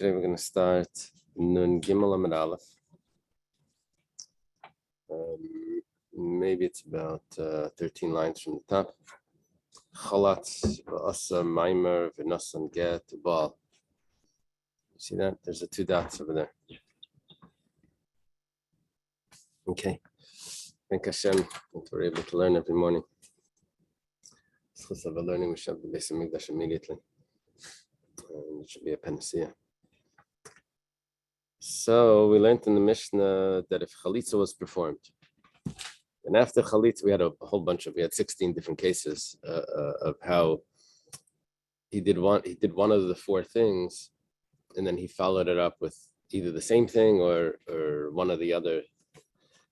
Today we're going to start Nun Gimel Amud Aleph. Maybe it's about 13 lines from the top. Chalatz v'asa maimer v'nasan get bal. You see that? There's the two dots over there. Okay. Thank Hashem that we're able to learn every morning. Of learning, we should have the Beis Hamikdash immediately. It should be a panacea. So we learned in the Mishnah that if Chalitza was performed, and after Chalitza we had a whole bunch of, we had 16 different cases of how he did one of the four things, and then he followed it up with either the same thing or one of the other.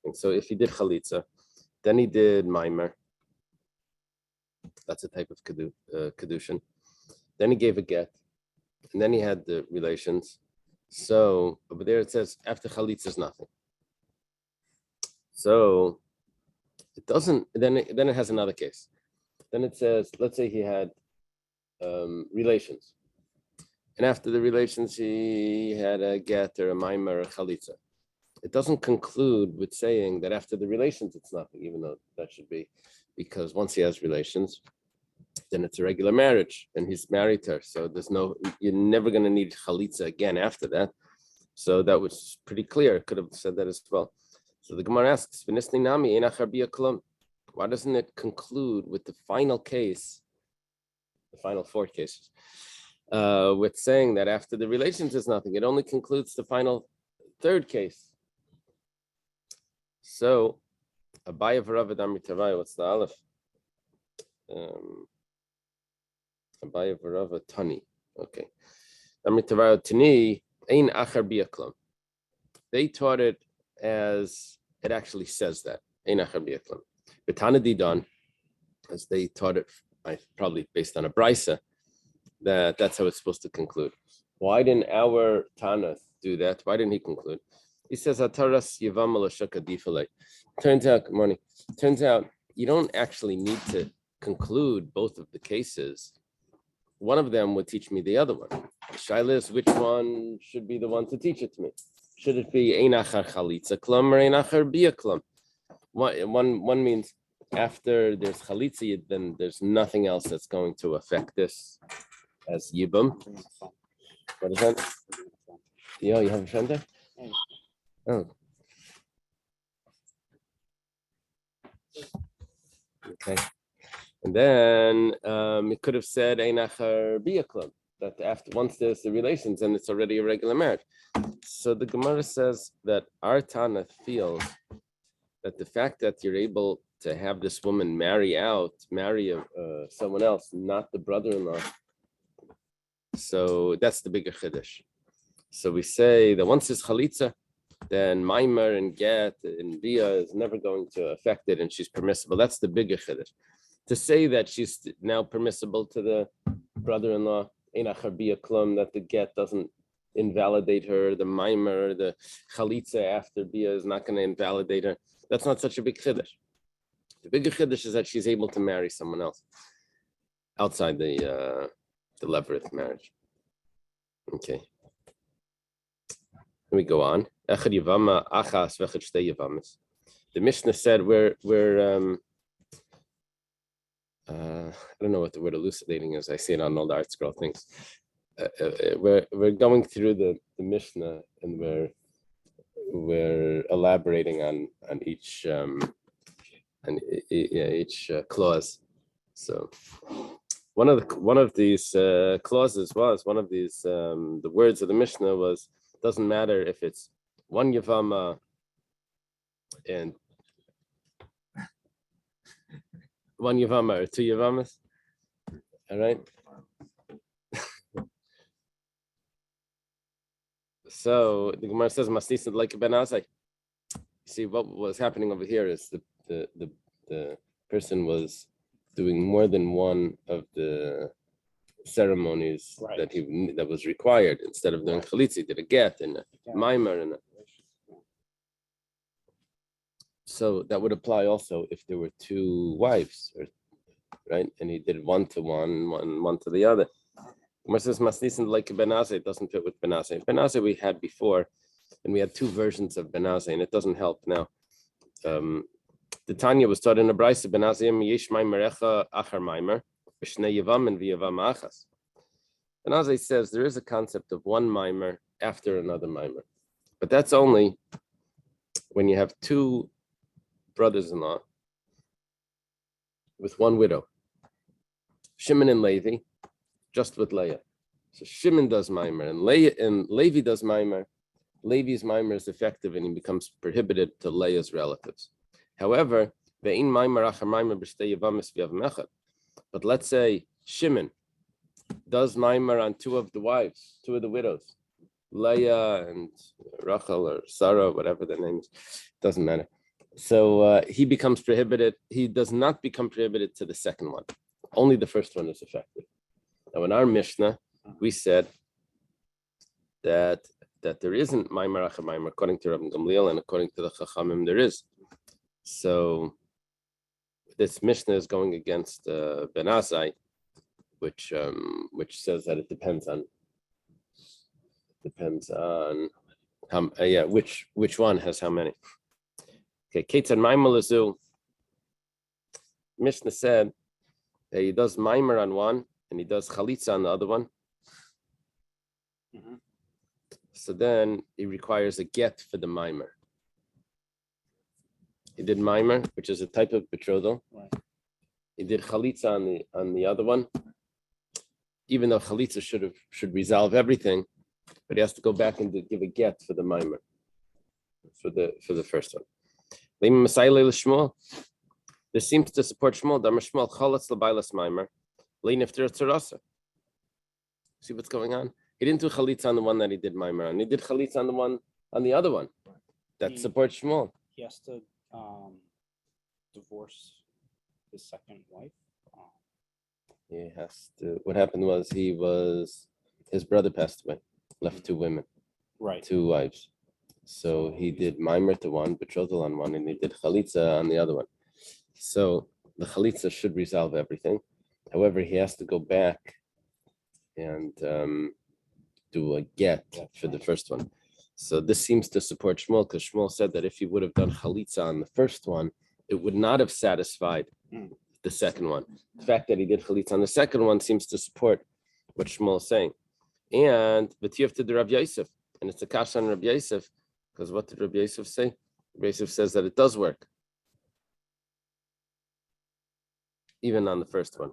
And so if he did Chalitza, then he did Maimer. That's a type of Kedushin. Then he gave a get, and then he had the relations. So over there it says after Chalitza is nothing. So it doesn't, then it has another case. Then it says, let's say he had relations. And after the relations, he had a get or a maimer or a Chalitza. It doesn't conclude with saying that after the relations it's nothing, even though that should be, because once he has relations, then it's a regular marriage and he's married to her. So you're never going to need Chalitza again after that. So that was pretty clear. Could have said that as well. So the Gemara asks, why doesn't it conclude with the final case, the final four cases, with saying that after the relations is nothing? It only concludes the final third case. So, Abaye v'Rava d'Amri Tavai, what's the aleph? Abaye v'Rava Tani. Okay. Amri Tavai Tani, ein achar biyaklam. They taught it as, it actually says that. Ein achar biyaklam. B'Tana Didan, as they taught it, probably based on a brisa, that's how it's supposed to conclude. Why didn't our Tana do that? Why didn't he conclude? He says, Ataras Yevamos Daf. Turns out, good morning. Turns out you don't actually need to conclude both of the cases. One of them would teach me the other one. Shaila is, which one should be the one to teach it to me? Should it be Ein Achar Chalitza Klum or Ein Achar Bia Klum? One means after there's Chalitza, then there's nothing else that's going to affect this as Yibum. What is that? Yeah, you have a friend there? Oh. Okay. And then it could have said Ein Achar Bia Klum, that after once there's the relations and it's already a regular marriage. So the Gemara says that our Tana feels that the fact that you're able to have this woman marry someone else, not the brother-in-law, so that's the bigger chiddush. So we say that once it's Chalitza, then Maimer and Get and Bia is never going to affect it and she's permissible. That's the bigger chiddush. To say that she's now permissible to the brother-in-law, Ein Achar Bia Klum, that the Get doesn't invalidate her, the Maimer, the Chalitza after Bia is not going to invalidate her. That's not such a big chiddush. The bigger chiddush is that she's able to marry someone else outside the Levirate marriage. Okay. Let me go on. The Mishnah said we're I don't know what the word elucidating is. I see it on all the art scroll things. We're going through the Mishnah and we're elaborating on each clause. So one of these clauses was one of these the words of the Mishnah was, doesn't matter if it's one Yevama and one Yevama or two Yevamas. All right. So the Gemara says, "Masnisin like Ben Azai." See what was happening over here is the person was doing more than one of the ceremonies that was required. Instead of doing Chalitza, he did a get and a Maimer and so that would apply also if there were two wives, right? And he did one to one to the other. Gemara says Masnisin like Benazeh, it doesn't fit with Benazeh. Benazeh we had before, and we had two versions of Benazeh, and it doesn't help now. The Tanya was taught in a brayse Benazeh yesh maimer echa achar maimer b'shnei Yevam and v'Yevam achas. Benazeh says there is a concept of one maimer after another maimer, but that's only when you have two brothers-in-law with one widow, Shimon and Levi, just with Leah. So Shimon does maimer, and Levi does maimer. Levi's maimer is effective, and he becomes prohibited to Leah's relatives. However, but let's say Shimon does maimer on two of the wives, two of the widows, Leah and Rachel or Sarah, whatever their name is, doesn't matter. So he becomes prohibited. He does not become prohibited to the second one. Only the first one is effective. Now, in our Mishnah, we said that there isn't maimer achar maimer according to Rabbi Gamliel, and according to the Chachamim there is. So this Mishnah is going against Benazai, which says that it depends on how which one has how many. Okay, Ketzad maimer lezu. Mishnah said that he does maimer on one and he does chalitza on the other one. So then he requires a get for the maimer. He did maimer, which is a type of betrothal. Right. He did chalitza on the other one, even though chalitza should resolve everything, but he has to go back and give a get for the maimer, for the first one. This seems to support Shmuel. Damar Shmuel chalatz l'bailas maimer, le'nifter tzarasa. See what's going on? He didn't do chalitza on the one that he did maimer on. He did chalitza on the other one. That supports Shmuel. He has to divorce his second wife. He has to. What happened was his brother passed away, left two women, right, two wives. So he did maimer to one, betrothal on one, and he did chalitza on the other one. So the chalitza should resolve everything. However, he has to go back and do a get for the first one. So this seems to support Shmuel, because Shmuel said that if he would have done chalitza on the first one, it would not have satisfied the second one. The fact that he did chalitza on the second one seems to support what Shmuel is saying. And v'tiyuf to the Rav Yosef, and it's a kasha on Rav Yosef, because what did Rav Yosef say? Rav Yosef says that it does work, even on the first one.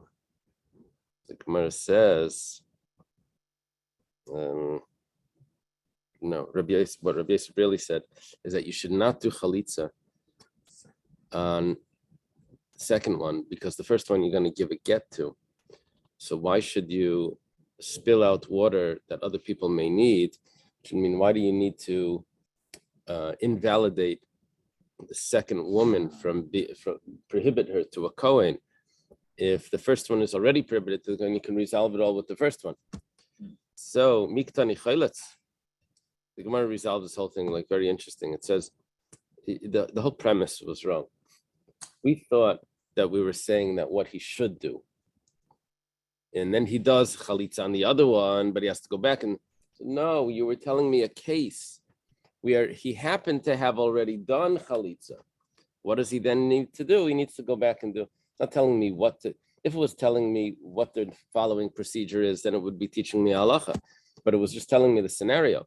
The Gemara says, no, what Rabbi Yosef really said is that you should not do chalitza on the second one, because the first one you're going to give a get to. So why should you spill out water that other people may need? I mean, why do you need to invalidate the second woman from prohibit her to a Kohen? If the first one is already prohibited, then you can resolve it all with the first one. So miktani chayletz. The Gemara resolved this whole thing like very interesting. It says the whole premise was wrong. We thought that we were saying that what he should do, and then he does chalitza on the other one, but he has to go back and no, you were telling me a case where he happened to have already done chalitza. What does he then need to do? He needs to go back and do. Not telling me what to. If it was telling me what the following procedure is, then it would be teaching me halacha. But it was just telling me the scenario.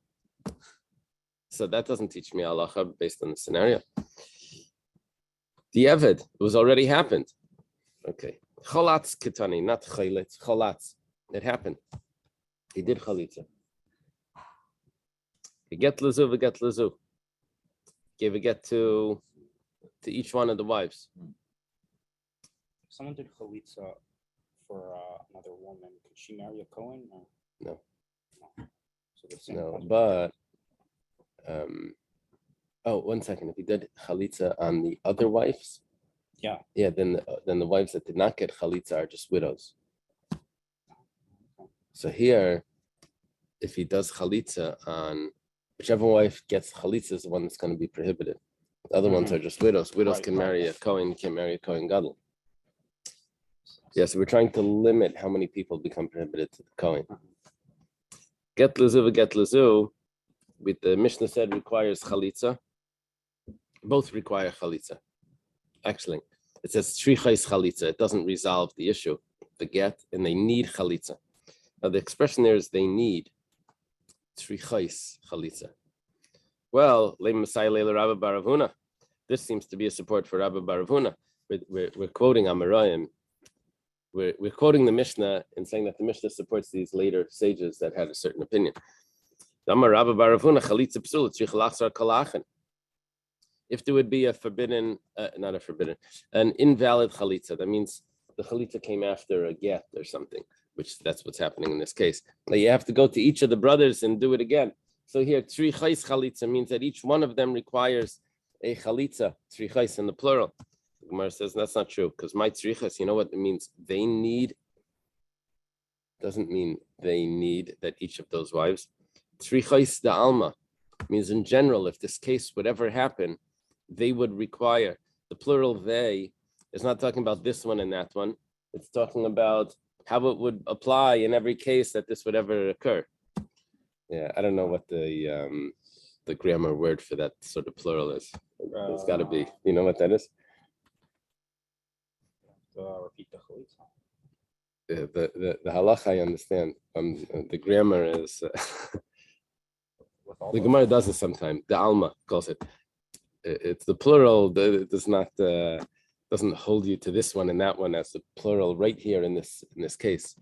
So that doesn't teach me halacha based on the scenario. The Eved, it was already happened. Okay. Cholatz kitani, not chayletz. Cholatz. It happened. He did chalitza. He get lezu. Gave a get to each one of the wives. Someone did chalitza for another woman. Could she marry a Kohen? Or? No. So the same but 1 second. If he did chalitza on the other wives, then the wives that did not get chalitza are just widows. So here, if he does chalitza on whichever wife gets chalitza is the one that's going to be prohibited. The other ones are just widows. Widows can marry a Kohen, can't marry a Kohen Gadol. Yeah, so we're trying to limit how many people become prohibited to the Kohen. Get lezu, with the Mishnah said requires chalitza. Both require chalitza. Actually, it says trichais chalitza. It doesn't resolve the issue, the get, and they need chalitza. Now the expression there is they need trichais chalitza. Well, this seems to be a support for Rabbi Baravuna. We're quoting Amarayim. We're quoting the Mishnah and saying that the Mishnah supports these later sages that had a certain opinion. If there would be a forbidden, an invalid chalitza, that means the chalitza came after a get or something, which that's what's happening in this case. Now you have to go to each of the brothers and do it again. So here, trichais chalitza means that each one of them requires a chalitza, trichais in the plural. The Gemara says that's not true, because my trichais, you know what it means? They need, doesn't mean they need that each of those wives. Trichais da alma means in general, if this case would ever happen, they would require. The plural they is not talking about this one and that one. It's talking about how it would apply in every case that this would ever occur. Yeah, I don't know what the grammar word for that sort of plural is. There's got to be. You know what that is? Repeat the chalitza. The halacha I understand. The grammar is. The Gemara does it sometimes. The Alma calls it. It's the plural. It does not doesn't hold you to this one and that one as the plural right here in this case.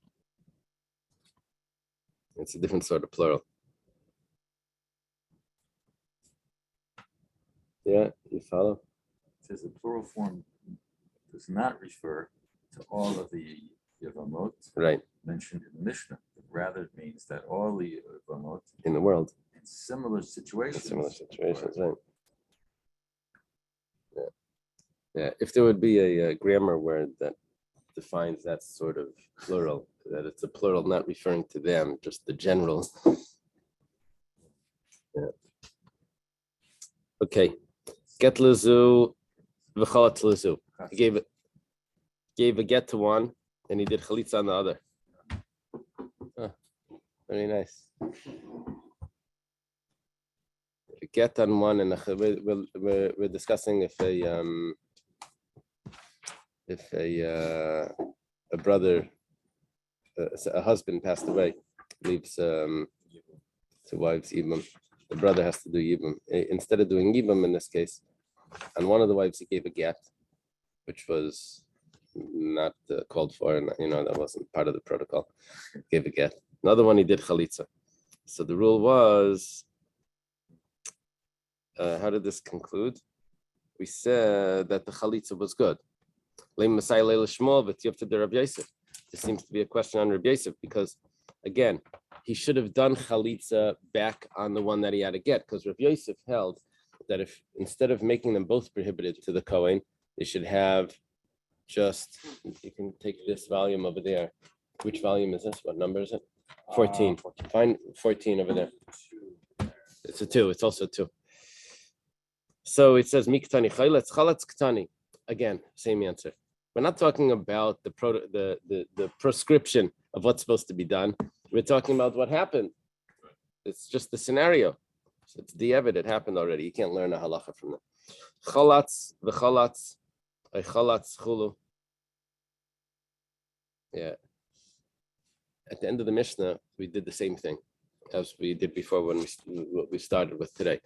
It's a different sort of plural. Yeah, you follow? It says the plural form does not refer to all of the Yevamot Right. mentioned in the Mishnah, but rather it means that all the Yevamot In the world. in similar situations. Right. Yeah. If there would be a grammar word that defines that sort of plural, that it's a plural not referring to them, just the general. Yeah. Okay. Get lezu, v'chalat lezu. He gave a get to one, and he did chalitza on the other. Oh, very nice. A get on one, and we're discussing if a brother, a husband passed away, leaves 2 wives yibum. The brother has to do yibum. Instead of doing yibum in this case, on one of the wives he gave a get, which was not called for, and that wasn't part of the protocol. He gave a get. Another one he did chalitza. So the rule was, how did this conclude? We said that the chalitza was good. This seems to be a question on Rabbi Yosef because, again, he should have done chalitza back on the one that he had to get, because Rabbi Yosef held that if instead of making them both prohibited to the Kohen, they should have just, you can take this volume over there. Which volume is this? What number is it? 14. Find 14 over there. It's a 2. It's also 2. So it says miktani chayletz chalatz ktani. Again, same answer. We're not talking about the prescription of what's supposed to be done. We're talking about what happened. It's just the scenario. So it's the evidence. It happened already. You can't learn a halacha from that. Chalatz v'chalatz, chalatz chulu. Yeah. At the end of the Mishnah, we did the same thing as we did before when we started with today.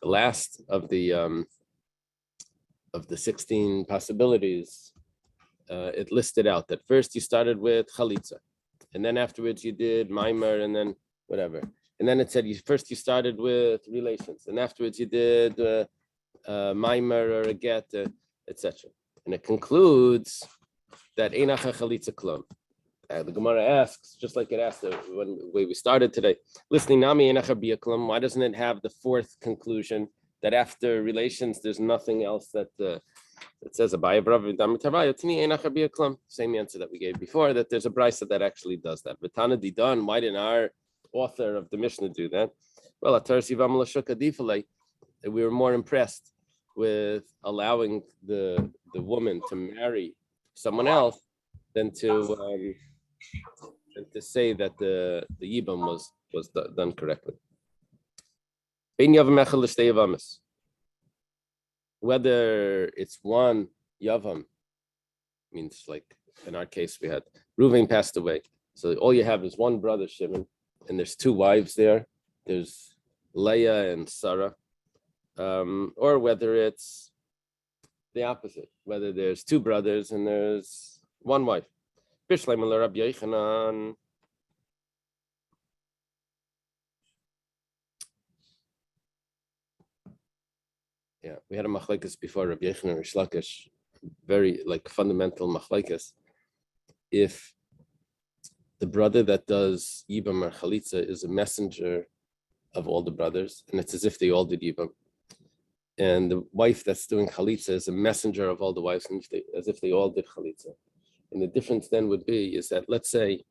The last of the 16 possibilities, it listed out that first you started with chalitza, and then afterwards you did maimer, and then whatever. And then it said you started with relations, and afterwards you did maimer or a get, etc. And it concludes that einacha chalitza klum. The Gemara asks, just like it asked when we started today, listening nami einacha bia klum. Why doesn't it have the fourth conclusion that after relations there's nothing else that it says same answer that we gave before, that there's a brisa that actually does that. V'tana didan, why didn't our author of the Mishnah do that? Well, we were more impressed with allowing the woman to marry someone else than to say that the yibam was done correctly. Bein Yavam Echad l'shtei Yavamis. Whether it's one Yavam, means like in our case we had Reuven passed away, so all you have is one brother Shimon, and there's two wives there. There's Leah and Sarah, or whether it's the opposite, whether there's two brothers and there's one wife. Bishleim le Rabbi Yochanan. Yeah, we had a machlekes before, Rabbi Yochanan and Rish Lakish, very like fundamental machlekes. If the brother that does Yibam or Chalitza is a messenger of all the brothers, and it's as if they all did Yibam, and the wife that's doing Chalitza is a messenger of all the wives, and as if they all did Chalitza. And the difference then would be is that, let's say,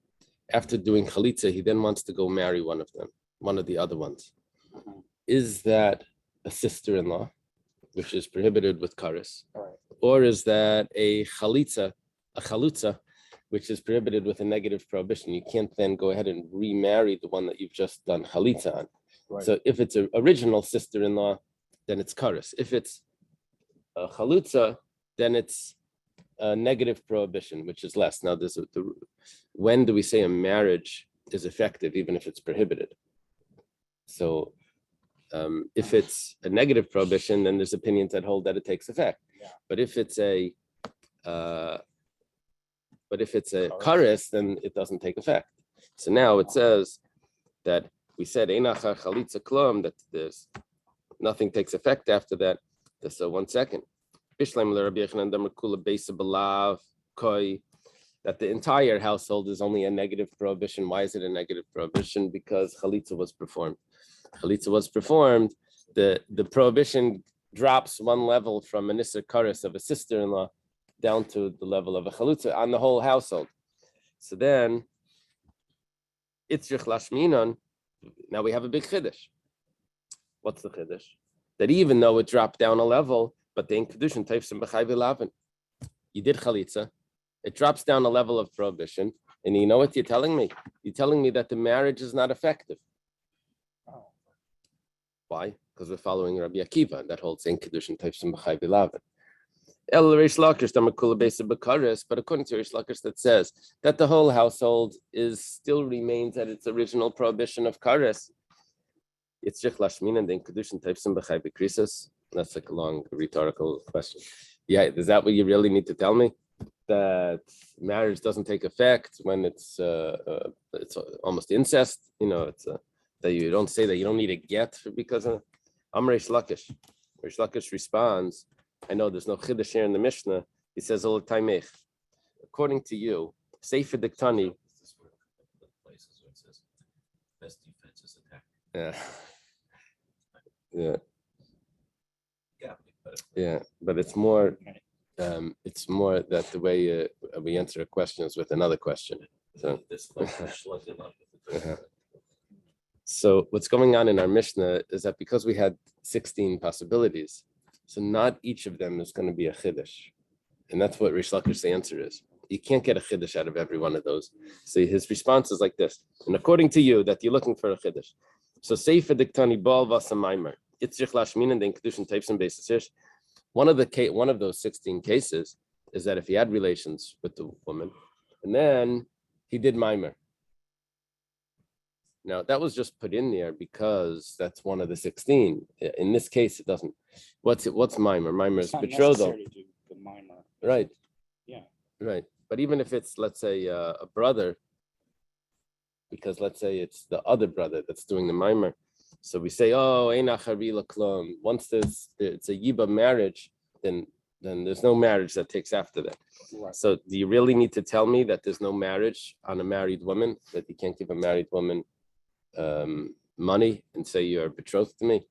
after doing Chalitza, he then wants to go marry one of them, one of the other ones. Is that a sister-in-law, which is prohibited with kares, or is that a chalitza, which is prohibited with a negative prohibition? You can't then go ahead and remarry the one that you've just done chalitza on. Right. So if it's an original sister-in-law, then it's kares. If it's a chalutza, then it's a negative prohibition, which is less. Now, when do we say a marriage is effective, even if it's prohibited? So if it's a negative prohibition, then there's opinions that hold that it takes effect. Yeah. But if it's a kares, then it doesn't take effect. So now it says that we said einachar chalitza klum, that there's nothing takes effect after that. So 1 second. Bishleim le Rabbi Yochanan damer kula beisa b'lav koi, that the entire household is only a negative prohibition. Why is it a negative prohibition? Because chalitza was performed. Chalitza was performed, the prohibition drops one level from a nisr kares of a sister-in-law down to the level of a chalutza on the whole household. So then, itzrich lashminon, now we have a big chiddush. What's the chiddush? That even though it dropped down a level, but the kedushin teifsim b'chai v'lavin, you did chalitza, it drops down a level of prohibition, and you know what you're telling me? You're telling me that the marriage is not effective. Why? Because we're following Rabbi Akiva, that holds in kedushin teifsim b'chai v'lavin. El Rish Lakish damakula beisa b'kares, but according to Rish Lakish, that says that the whole household still remains at its original prohibition of kares. It's jich lashmin and then kedushin teifsim b'chai b'krisas. That's like a long rhetorical question. Yeah, is that what you really need to tell me? That marriage doesn't take effect when it's almost incest? You know, it's that you don't say that you don't need a get because of Rish Lakish. Rish Lakish responds, I know there's no chiddush here in the Mishnah. He says, according to you, Sefer Diktani. Places where it says best defense is attack. Yeah. Yeah. But it's more that the way we answer a question is with another question. So, so what's going on in our Mishnah is that because we had 16 possibilities, so not each of them is going to be a chiddush. And that's what Rish Lakish's answer is. You can't get a chiddush out of every one of those. So his response is like this. And according to you, that you're looking for a chiddush. So Sefer Diktani Baal Vasamaimer. Itzrich Lashmin and then Kedushin Tapes and Basis. One of those 16 cases is that if he had relations with the woman, and then he did Maimer. Now that was just put in there because that's one of the 16. In this case, it doesn't. What's Maimer? Maimer is betrothal. Right. Yeah. Right. But even if it's, let's say, a brother, because let's say it's the other brother that's doing the Maimer. So we say, oh, once it's a Yiba marriage, then there's no marriage that takes after that. Right. So do you really need to tell me that there's no marriage on a married woman, that you can't give a married woman money and say you're betrothed to me?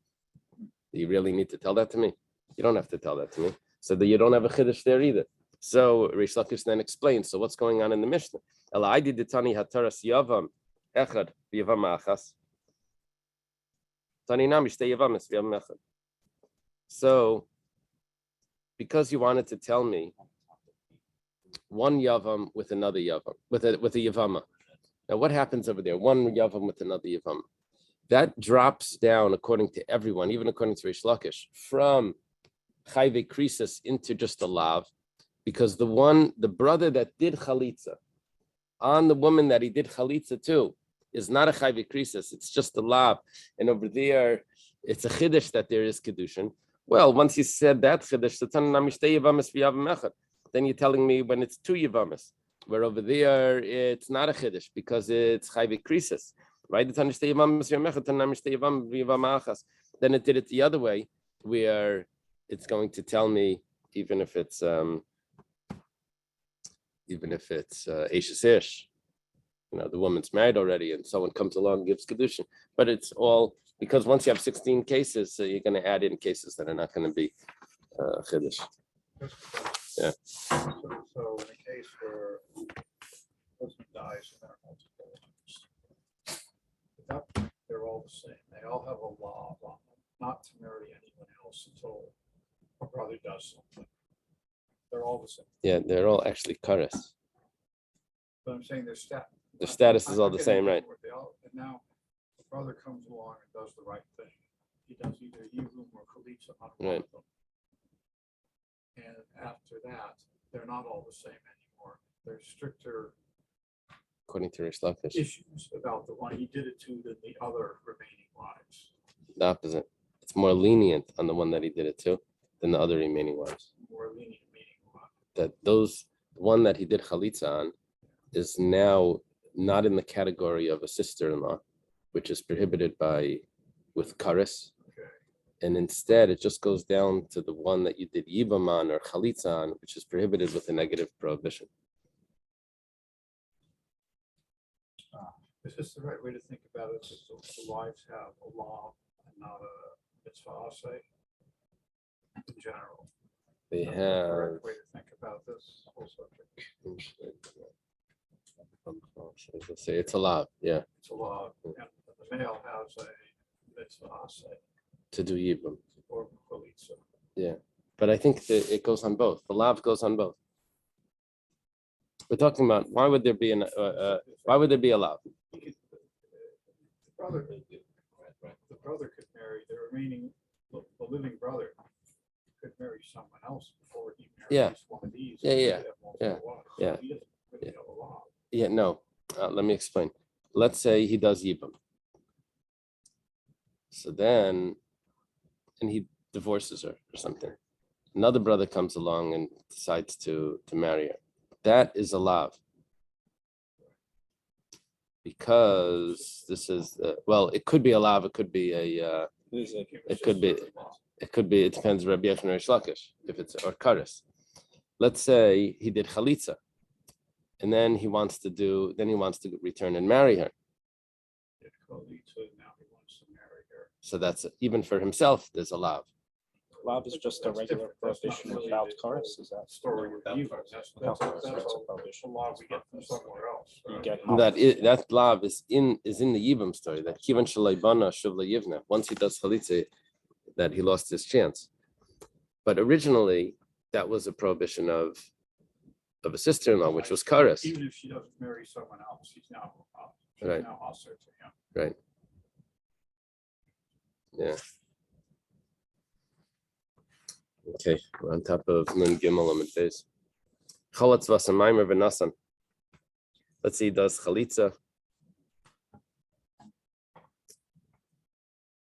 Do you really need to tell that to me? You don't have to tell that to me. So that you don't have a chiddush there either. So Rish Lakish then explains, so what's going on in the Mishnah? So, because you wanted to tell me one yavam with another yavam, with a yavama, Now, what happens over there? One Yavam with another Yavam. That drops down according to everyone, even according to Rish Lakish, from Chayve Krisis into just a lav, because the brother that did Chalitza on the woman that he did Chalitza to is not a Chayve Krisis, it's just a lav. And over there, it's a Chiddush that there is Kedushin. Well, once you said that Chiddush, then you're telling me when it's two Yevamis, where over there it's not a Chiddush because it's Chayve Krisis. Right? Then it did it the other way, where it's going to tell me, even if it's Ashes Ish, the woman's married already, and someone comes along and gives kedushin. But it's all because once you have 16 cases, so you're going to add in cases that are not going to be chiddush. Yeah. So in a case where husband dies and there are multiple ones, they're all the same. They all have a law on them not to marry anyone else until a brother does something. They're all the same. Yeah, they're all actually karas. But I'm saying their status is all the same, right? And now the brother comes along and does the right thing. He does either Yevum or Chalitza on one of them. And after that, they're not all the same anymore. There's stricter, according to Rish Lakish, issues about the one he did it to than the other remaining wives. The opposite. It's more lenient on the one that he did it to than the other remaining wives. More lenient meaning what? That one that he did chalitza on is now not in the category of a sister-in-law, which is prohibited with karis. Okay. And instead, it just goes down to the one that you did yivam on or chalitza on, which is prohibited with a negative prohibition. Is this the right way to think about it? That the wives have a law and not a mitzvah aseh in general? They Is that the have. correct way to think about this whole subject? Say it's a lot, yeah, It's a law, and the male has a mitzvah aseh to do yivam. or chalitza. Yeah, but I think that it goes on both. The lav goes on both. We're talking about why would there be a lav? The brother could marry the living brother could marry someone else before he marries one of these. Yeah. He doesn't really Yeah. have a law. Yeah, no. Let me explain. Let's say he does yibam. So then, and he divorces her or something. Another brother comes along and decides to marry her. That is a lav. Because this is, it could be a lav, it could be it depends on Rabbi Yechon or Rish Lakish, if it's, or karis. Let's say he did chalitza, and then he wants to return and marry her. Now he wants to marry her. So that's even for himself, there's a lav. Lav is just a regular prohibition without karis. Is that Story of Eva. That's a prohibition. law we get from somewhere else. You get That lav is in the Yibam story, that kivan shalaybana shuvla yivna. Once he does chalitza, that he lost his chance. But originally, that was a prohibition of a sister-in-law, which was karis. Even if she doesn't marry someone else, she's now Right. also to him. Right. Yeah. Okay, we're on top of Nun Gimel Amid Beis. Chalatz v'asamaymer v'nasan. Let's see, he does chalitza.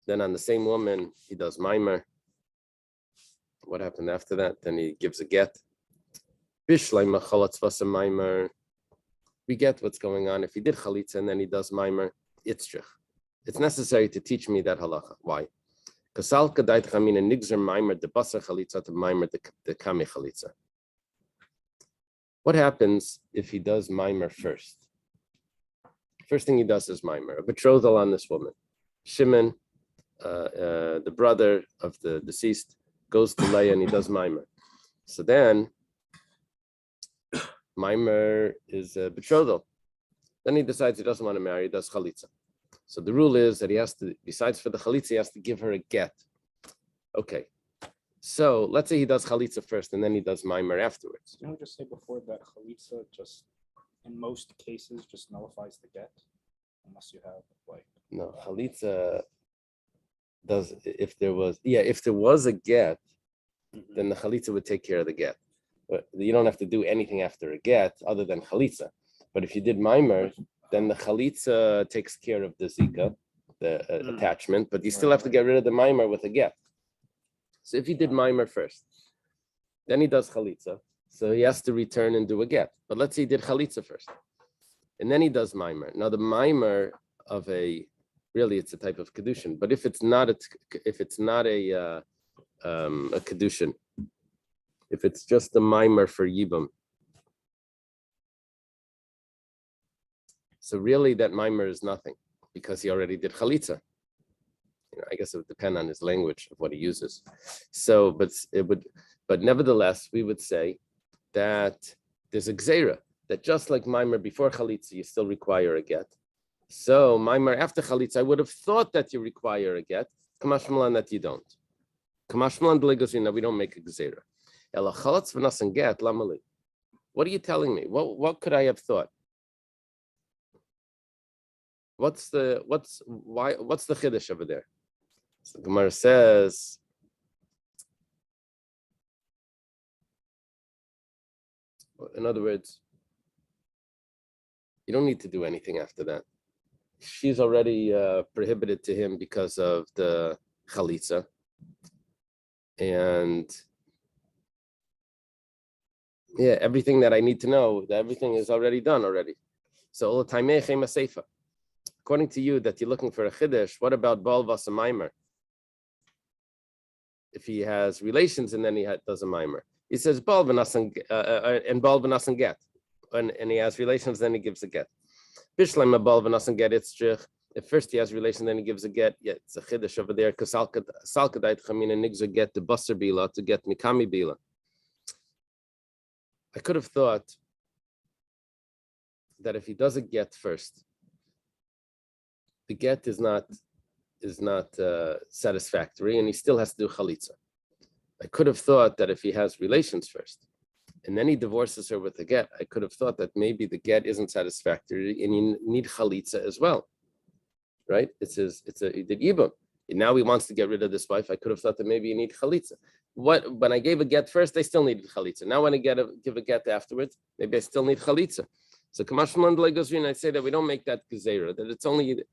Then on the same woman, he does maimer. What happened after that? Then he gives a get. Bishleima chalatz v'asamaymer. We get what's going on. If he did chalitza and then he does maimer, it's necessary to teach me that halacha. Why? What happens if he does mimer first? First thing he does is mimer, a betrothal on this woman. Shimon, the brother of the deceased, goes to Leah and he does mimer. So then, mimer is a betrothal. Then he decides he doesn't want to marry, he does chalitza. So the rule is that he has to, besides for the chalitza, he has to give her a get. Okay. So let's say he does chalitza first and then he does mimer afterwards. Can I just say before that chalitza just in most cases just nullifies the get, unless you have like. No, chalitza does, if there was a get, then the chalitza would take care of the get. But you don't have to do anything after a get other than chalitza. But if you did mimer, then the chalitza takes care of the zika, the attachment, but you still have to get rid of the mimer with a get. So if you did mimer first, then he does chalitza, so he has to return and do a get. But let's say he did chalitza first, and then he does mimer. Now the mimer of really it's a type of kedushin, but if it's not a kedushin, if it's just a mimer for yibum, so really that mimer is nothing because he already did chalitza. I guess it would depend on his language of what he uses. So, but nevertheless, we would say that there's a gzeira that just like mimer before chalitza, you still require a get. So mimer after chalitza, I would have thought that you require a get. Kamash malan that you don't. Kamash malan b'legosina, we don't make a gzeira. Ela chalatz v'nasan get lamali. What are you telling me? What could I have thought? What's the chiddush over there? So Gemara says, in other words, you don't need to do anything after that. She's already prohibited to him because of the chalitza, and everything that I need to know, that everything is already done already. So according to you, that you're looking for a chiddush, what about bal vasa mimer? If he has relations and then he does a mimer, he says bal v'nasan and bal v'nasan get, and he has relations, then he gives a get. Bishleim bal v'nasan get itzrich. If first he has relations, then he gives a get. Yeah, it's a chiddush over there because salkadait chamina nigzer get the basar bila to get mikami bila. I could have thought that if he does a get first, the get is not satisfactory, and he still has to do chalitza. I could have thought that if he has relations first, and then he divorces her with the get, I could have thought that maybe the get isn't satisfactory, and you need chalitza as well, right? He did yibum, and now he wants to get rid of this wife. I could have thought that maybe you need chalitza. When I gave a get first, I still needed chalitza. Now when I give a get afterwards, maybe I still need chalitza. So Kamashman Legosrin, I say that we don't make that gezerah, that it's only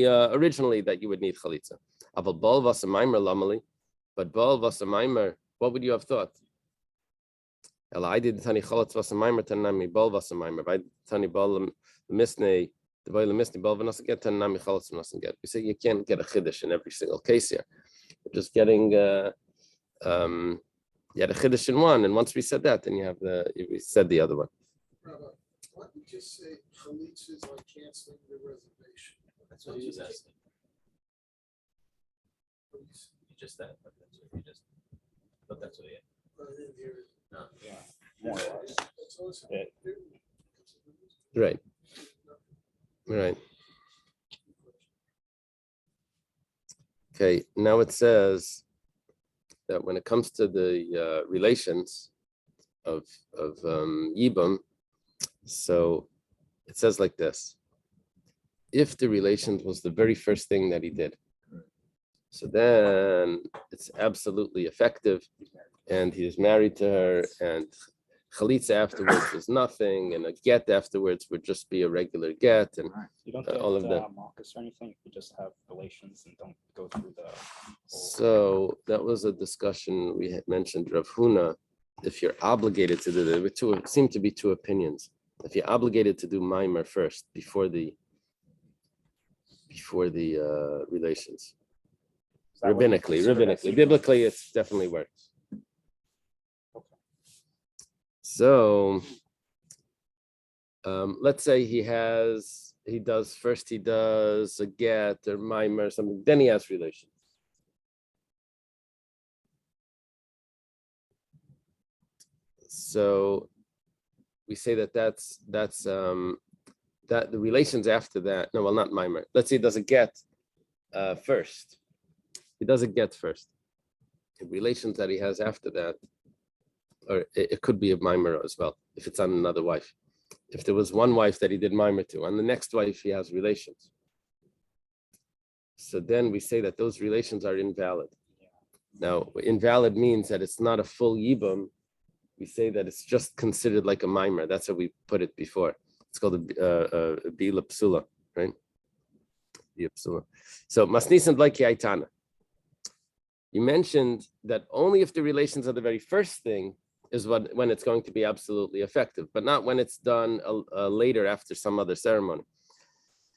originally that you would need chalitza. Aval bal vasa mimer lamali, but bal vasa mimer, what would you have thought? Ela I did tani chalatz vasa mimer tanami bal vasa mimer. I tani bal misnei the bal misnei bal v'nasan get tanami chalatz v'nasan get. We say you can't get a chiddush in every single case here. We're just getting you had a chiddush in one, and once we said that, then we said the other one. Rabbi, why don't you just say chalitza is like canceling the reservation? That's what he was asking. You just said, but that's what you just. But that's what he. I didn't hear it. No. Yeah, more or less. That's all it's- Right. Right. Okay. Now it says that when it comes to the relations of yibum, so it says like this: if the relations was the very first thing that he did, so then it's absolutely effective, and he's married to her, and chalitza afterwards is nothing, and a get afterwards would just be a regular get, and You don't get all of that. Marcus or anything. You just have relations and don't go through the. So that was a discussion we had mentioned, Rav Huna. If you're obligated to do that, it seem to be two opinions. If you're obligated to do mimer first before the relations, rabbinically, biblically, it definitely works. So let's say he does a get or mimer or something, then he has relations. So we say that that's that the relations after that. No, well, not mimer. Let's say he does a get first. He does a get first. The relations that he has after that, or it could be a mimer as well if it's on another wife. if there was one wife that he did mimer to, and the next wife he has relations. So then we say that those relations are invalid. Now, invalid means that it's not a full yibum. We say that it's just considered like a mimer. That's how we put it before. It's called a bila psula, right? Bila psula. So masnisan bleki aitana. You mentioned that only if the relations are the very first thing is when it's going to be absolutely effective, but not when it's done later after some other ceremony.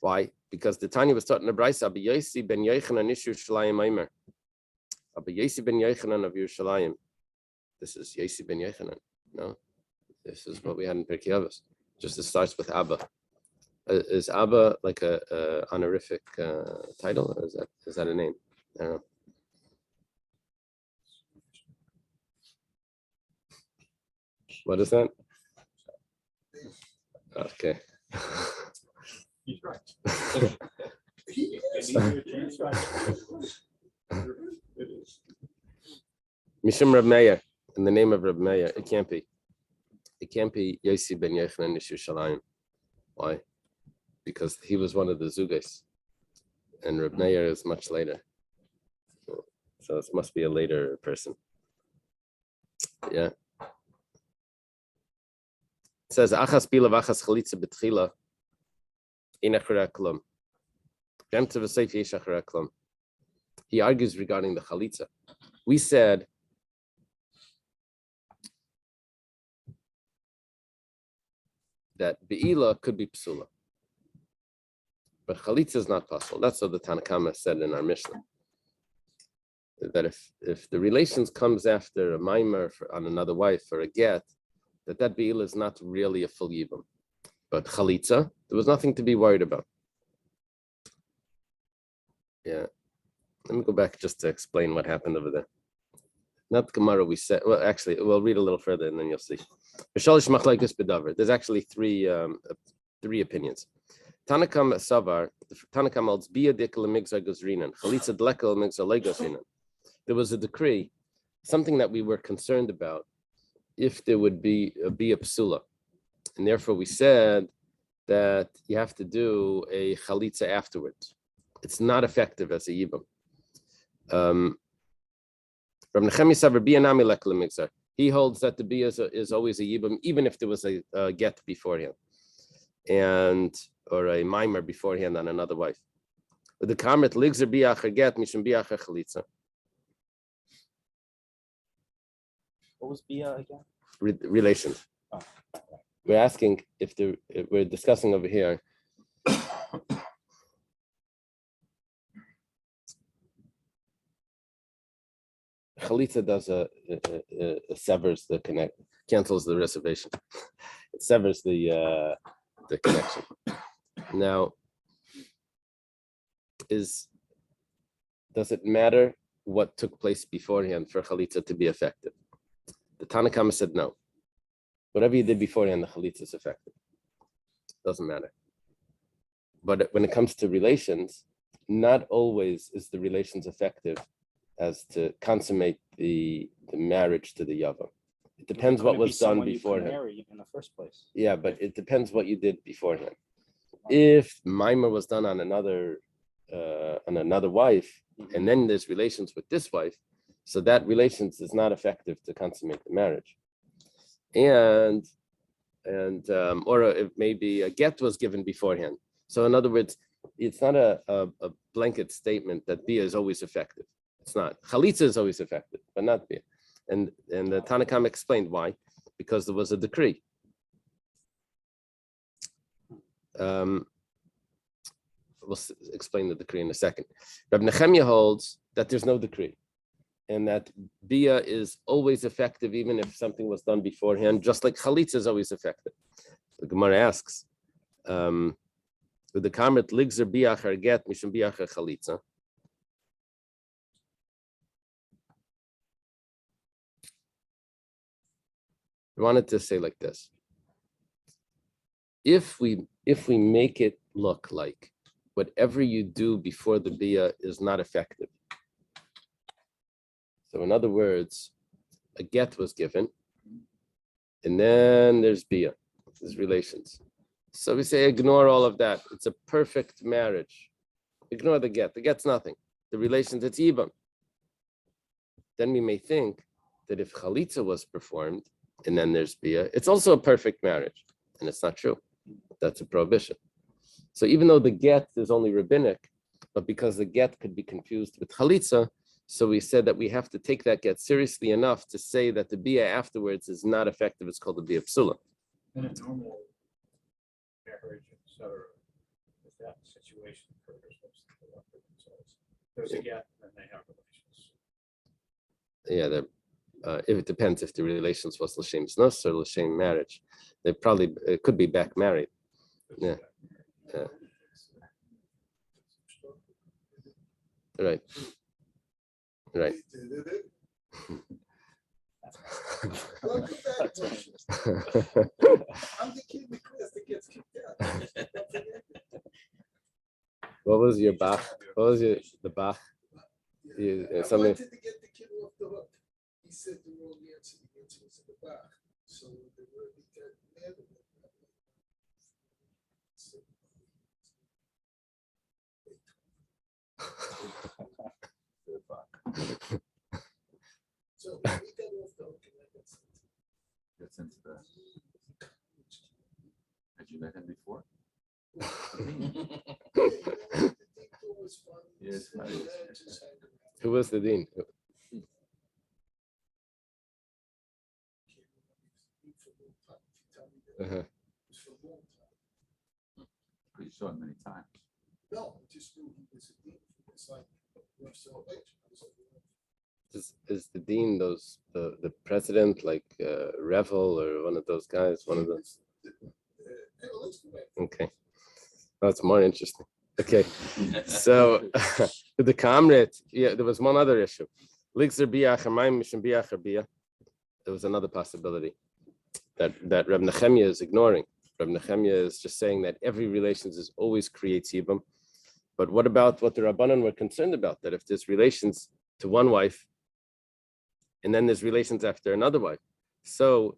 Why? Because the Tanya was taught in the Brisa, Abba Yosi ben Yochanan ish Yerushalayim Aimer. Abba Yosi ben Yochanan of Yerushalayim. This is Yosi ben Yochanan. No, this is what we had in Pirkei Avos. Just it starts with Abba. Is Abba like a honorific title, or is that a name? I don't know. What is that? Okay. He's right. He is. He's right. It is. Mishum Reb Meir, in the name of Reb Meir, it can't be. It can't be Yosi ben Yochanan ish Yerushalayim. Why? Because he was one of the Zugais, and Reb Meir is much later. So it must be a later person. Yeah. It says achas bila v'achas chalitza betchila in achrei klum. Gemta v'seif yesh achrei klum. He argues regarding the chalitza. We said that beila could be psula, but chalitza is not possible. That's what the Tanakama said in our Mishnah. That if the relations comes after a mimer on another wife or a get, that beila is not really a full yibum. But chalitza, there was nothing to be worried about. Yeah. Let me go back just to explain what happened over there. Not Gemara, we said, well, actually, we'll read a little further and then you'll see. There's actually three opinions. Tanakam Savar, Tanakam holds Bia Dikla Migzar Gazrinan, Chalitza Dlekel Migzar Legazrinan. There was a decree, something that we were concerned about, if there would be a psula. And therefore we said that you have to do a chalitza afterwards. It's not effective as a yibum. He holds that the bia is always a yibum, even if there was a get beforehand, or a mimer beforehand on another wife. But the karmet ligzer biacher get mishum biacher chalitza. What was Bia again? Relations. Oh. We're asking if we're discussing over here. Chalitza does severs the cancels the reservation. It severs the connection. Now, does it matter what took place beforehand for chalitza to be effective? The Tanakama said no. Whatever you did beforehand, the chalitza is effective. Doesn't matter. But when it comes to relations, not always is the relations effective as to consummate the marriage to the yavam. It depends what was done beforehand. Marry in the first place. Yeah, but it depends what you did beforehand. If mimer was done on another wife, and then there's relations with this wife, so that relations is not effective to consummate the marriage. And or if maybe a get was given beforehand. So in other words, it's not a blanket statement that bia is always effective. It's not. Chalitza is always effective, but not bia. And the Tanakam explained why, because there was a decree. We'll explain the decree in a second. Rabbi Nechemia holds that there's no decree, and that bia is always effective even if something was done beforehand, just like chalitza is always effective. The Gemara asks, with the karmet ligzer biacher get mishum biacher chalitza. I wanted to say like this: if we make it look like whatever you do before the bia is not effective. So in other words, a get was given, and then there's bia, there's relations. So we say ignore all of that. It's a perfect marriage. Ignore the get. The get's nothing. The relations, it's Yibam. Then we may think that if Chalitza was performed and then there's Bia, it's also a perfect marriage. And it's not true. That's a prohibition. So even though the get is only rabbinic, but because the get could be confused with Chalitza, so we said that we have to take that get seriously enough to say that the Bia afterwards is not effective. It's called the Bia Psula. In a normal marriage, etc., if that situation occurs, what's the left of themselves? There's a get, and they have relations. Yeah, if it depends if the relations was l'shem znus or l'shem marriage, they probably it could be back married. Yeah. Right. Right. Welcome back, Moshe. I'm the kid in the class that gets kicked out. What was your Bach? What was the Bach? I Something. wanted to get the kid off the hook. He said the wrong answer. The answer was in the back. So the word he got mad at him. So we got off the hook and I got sent to Gets into the. Had you met him before? Yes, Who was the dean? Uh-huh. You saw him many times. No, I just knew he was a dean. It's like we're so late. Is the dean the president like Revel or one of those guys? One of those. Okay, that's more interesting. Okay, so the comrade, yeah, there was one other issue. There was another possibility that Reb Nechemia is ignoring. Reb Nechemia is just saying that every relations is always creates Yibam. But what about what the Rabbanan were concerned about? That if there's relations to one wife, and then there's relations after another wife, so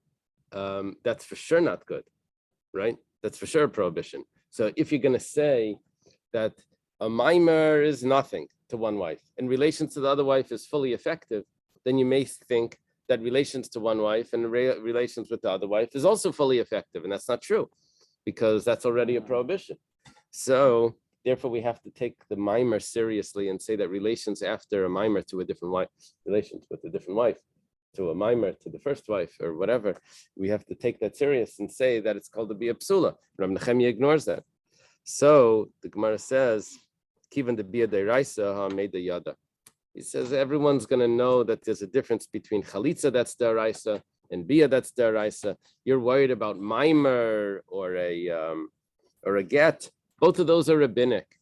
that's for sure not good, right? That's for sure a prohibition. So if you're going to say that a mimer is nothing to one wife and relations to the other wife is fully effective, then you may think that relations to one wife and relations with the other wife is also fully effective. And that's not true because that's already a prohibition. So therefore, we have to take the mimer seriously and say that relations after a mimer to a different wife, relations with a different wife, to a mimer to the first wife or whatever, we have to take that serious and say that it's called to be a psula. Reb Nechemia ignores that. So the Gemara says, "Kivan the bia deiraisa ha made the yada." He says everyone's going to know that there's a difference between chalitza that's deraisa and bia that's deraisa. You're worried about mimer or a get. Both of those are rabbinic.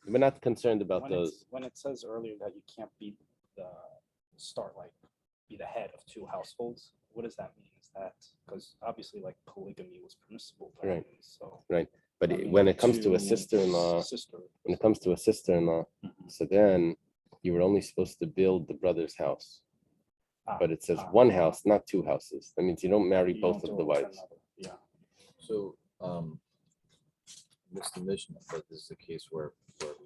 We're not concerned about those. When it says earlier that you can't be be the head of two households, what does that mean? Is that because obviously like polygamy was permissible, Right. So Right. But when it comes to a sister-in-law, so then you were only supposed to build the brother's house. But it says one house, not two houses. That means you don't marry both of the wives. Yeah. So, Mr. Mishnah, but this is a case where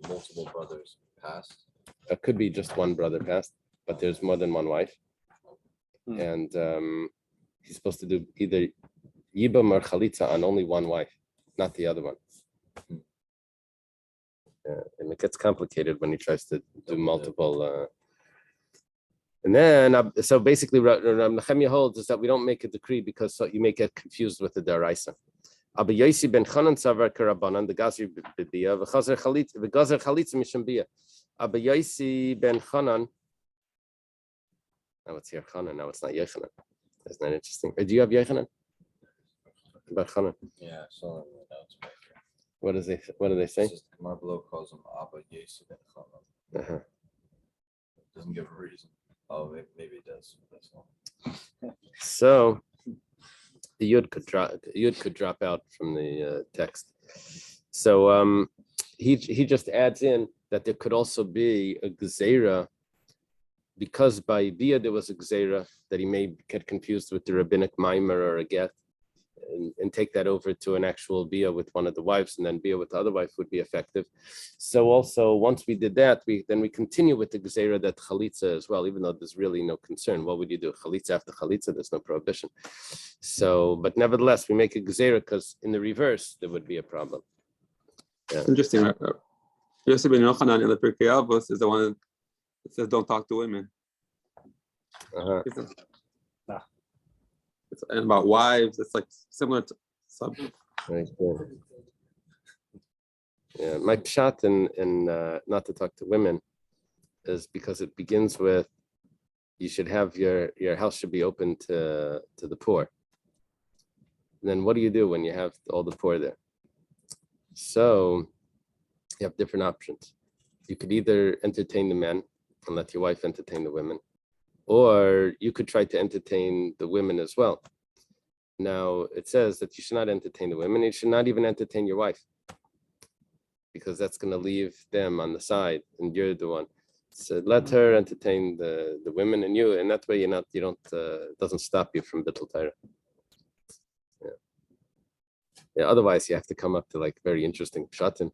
multiple brothers passed. It could be just one brother passed, but there's more than one wife. And he's supposed to do either Yibam or Chalitza on only one wife, not the other one. And it gets complicated when he tries to do multiple. And then, so basically, Reb Nechemia holds is that we don't make a decree because so you may get confused with the deraisa. Abba Yosi ben Chanan savar karabanan the gazir b'bia v'chazer chalitza misham bia. Abba Yosi ben Chanan. Now it's here Chanan. Now it's not Yechanan. Isn't that interesting? Do you have Yechanan? About Chanan. Yeah, so that's right here. What do they say? The Gemara below calls him Abba Yesu ben Chanan. Uh-huh. Doesn't give a reason. Oh, maybe it does. That's all. So the yud could drop out from the text. So he just adds in that there could also be a gzeira, because by bia there was a gzeira that he may get confused with the rabbinic mimer or a get, and take that over to an actual bia with one of the wives, and then bia with the other wife would be effective. So also, once we did that, we continue with the gezerah that chalitza as well, even though there's really no concern. What would you do? Chalitza after chalitza, there's no prohibition. So, but nevertheless, we make a gezerah because in the reverse, there would be a problem. Yeah. Interesting. Yosef ben Yochanan in the Pirkei Avos is the one that says don't talk to women. Uh-huh. And about wives, it's like similar to subject. Very cool. Yeah, my pshat in not to talk to women is because it begins with you should have your house should be open to the poor. And then what do you do when you have all the poor there? So you have different options. You could either entertain the men and let your wife entertain the women, or you could try to entertain the women as well. Now, it says that you should not entertain the women. You should not even entertain your wife, because that's going to leave them on the side, and you're the one. So let her entertain the women and you, and that way it doesn't stop you from bittul Torah. Yeah. Otherwise, you have to come up to like very interesting pshatim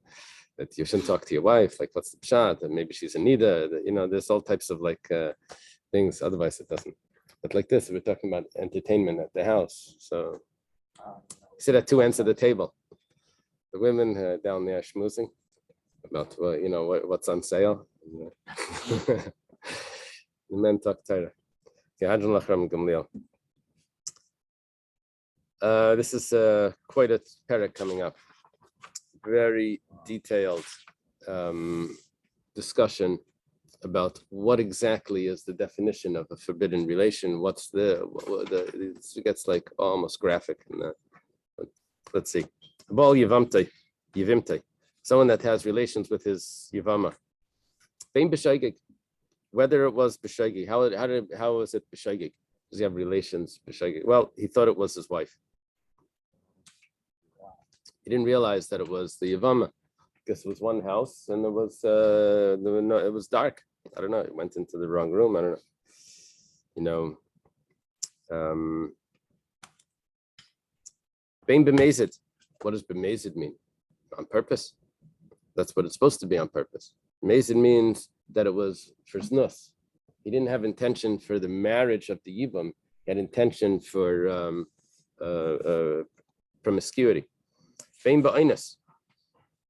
that you shouldn't talk to your wife. Like, what's the pshat? And maybe she's a nida. There's all types of like things. Otherwise, it doesn't. But like this, we're talking about entertainment at the house. So sit at two ends of the table. The women down there schmoozing about what's on sale. The men talk Torah. This is quite a parak coming up. Very detailed discussion about what exactly is the definition of a forbidden relation. What's it gets like almost graphic in that. But let's see. Bal Yevimte, someone that has relations with his Yevama. Bein b'shaygig, whether it was b'shaygig, how was it b'shaygig? Does he have relations b'shaygig? Well, he thought it was his wife. He didn't realize that it was the Yevama. Because it was one house and it was dark. I don't know. It went into the wrong room. I don't know. Bein b'mezid. What does b'mezid mean? On purpose. That's what it's supposed to be, on purpose. Mezid means that it was for znus. He didn't have intention for the marriage of the yibum. He had intention for promiscuity. Bein ba'inus.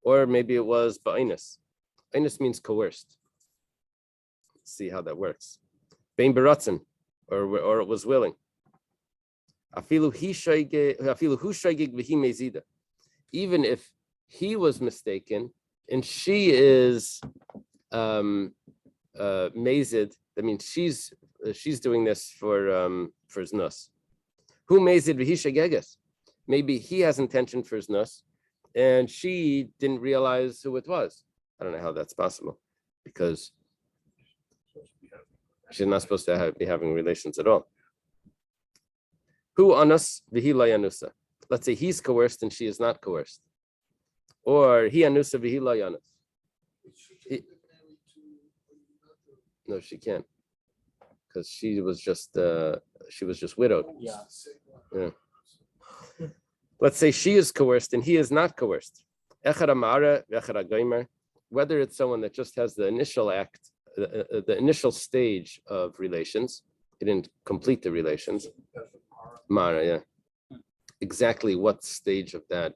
Or maybe it was ba'inus. Ainus means coerced. Let's see how that works. Bein baratzen, or it was willing. Afilu hu shaygig v'hi mezida. Even if he was mistaken and she is mezid, that means she's doing this for znus. Who mezid v'hi shaygeges? Maybe he has intention for znus, and she didn't realize who it was. I don't know how that's possible, because she's not supposed to be having relations at all. Who anus v'hi la yanusa? Let's say he's coerced and she is not coerced, or he anusa v'hi la yanus. No, she can't, because she was just widowed. Yeah. Let's say she is coerced and he is not coerced. Whether it's someone that just has the initial act, the initial stage of relations, he didn't complete the relations. Mara, yeah. Exactly what stage of that?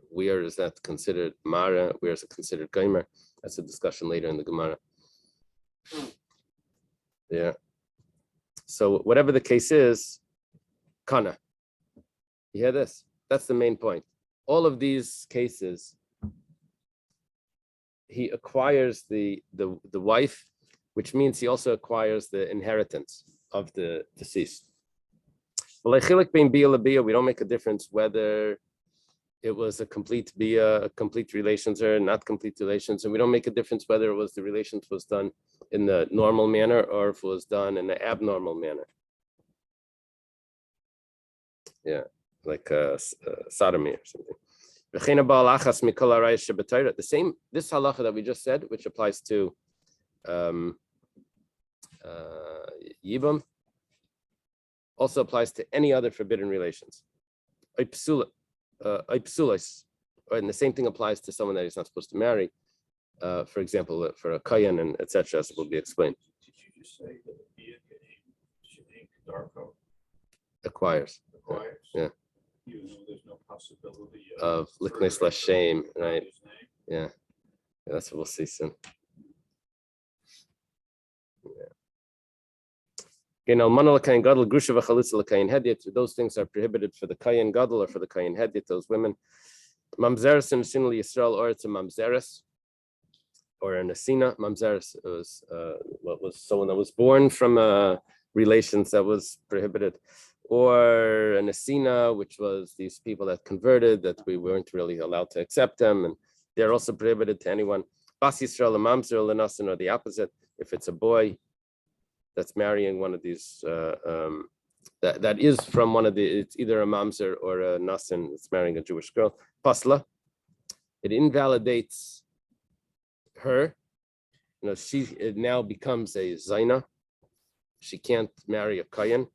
Where is that considered Mara? Where is it considered Gomer? That's a discussion later in the Gemara. Yeah. So whatever the case is, Kana. You hear this? That's the main point. All of these cases, he acquires the wife, which means he also acquires the inheritance of the deceased. We don't make a difference whether it was a complete bia, complete relations, or not complete relations, and we don't make a difference whether it was the relations was done in the normal manner or if it was done in the abnormal manner. Yeah, like sodomy or something. The same, this halacha that we just said, which applies to Yibam, also applies to any other forbidden relations. And the same thing applies to someone that he's not supposed to marry. For example, for a kayan and etc., as will be explained. Did you just say that being Shanik Darko Acquires. acquires? Yeah. Even though there's no possibility Of liknei further shame, without right? his name? Yeah. That's what we'll see soon. Those things are prohibited for the kayan gadol or for the kayan hedyet, those women. Mamzeres and Shinli Yisrael, or it's a mamzeres or an asina. Mamzeres was what was someone that was born from relations that was prohibited, or an asina, which was these people that converted that we weren't really allowed to accept them, and they're also prohibited to anyone. Bas Yisrael and mamzer lenasin are the opposite. If it's a boy that's marrying one of these, that is from one of the, it's either a mamzer or a nasin that's marrying a Jewish girl. Pasla, it invalidates her. It now becomes a zaina. She can't marry a kayan.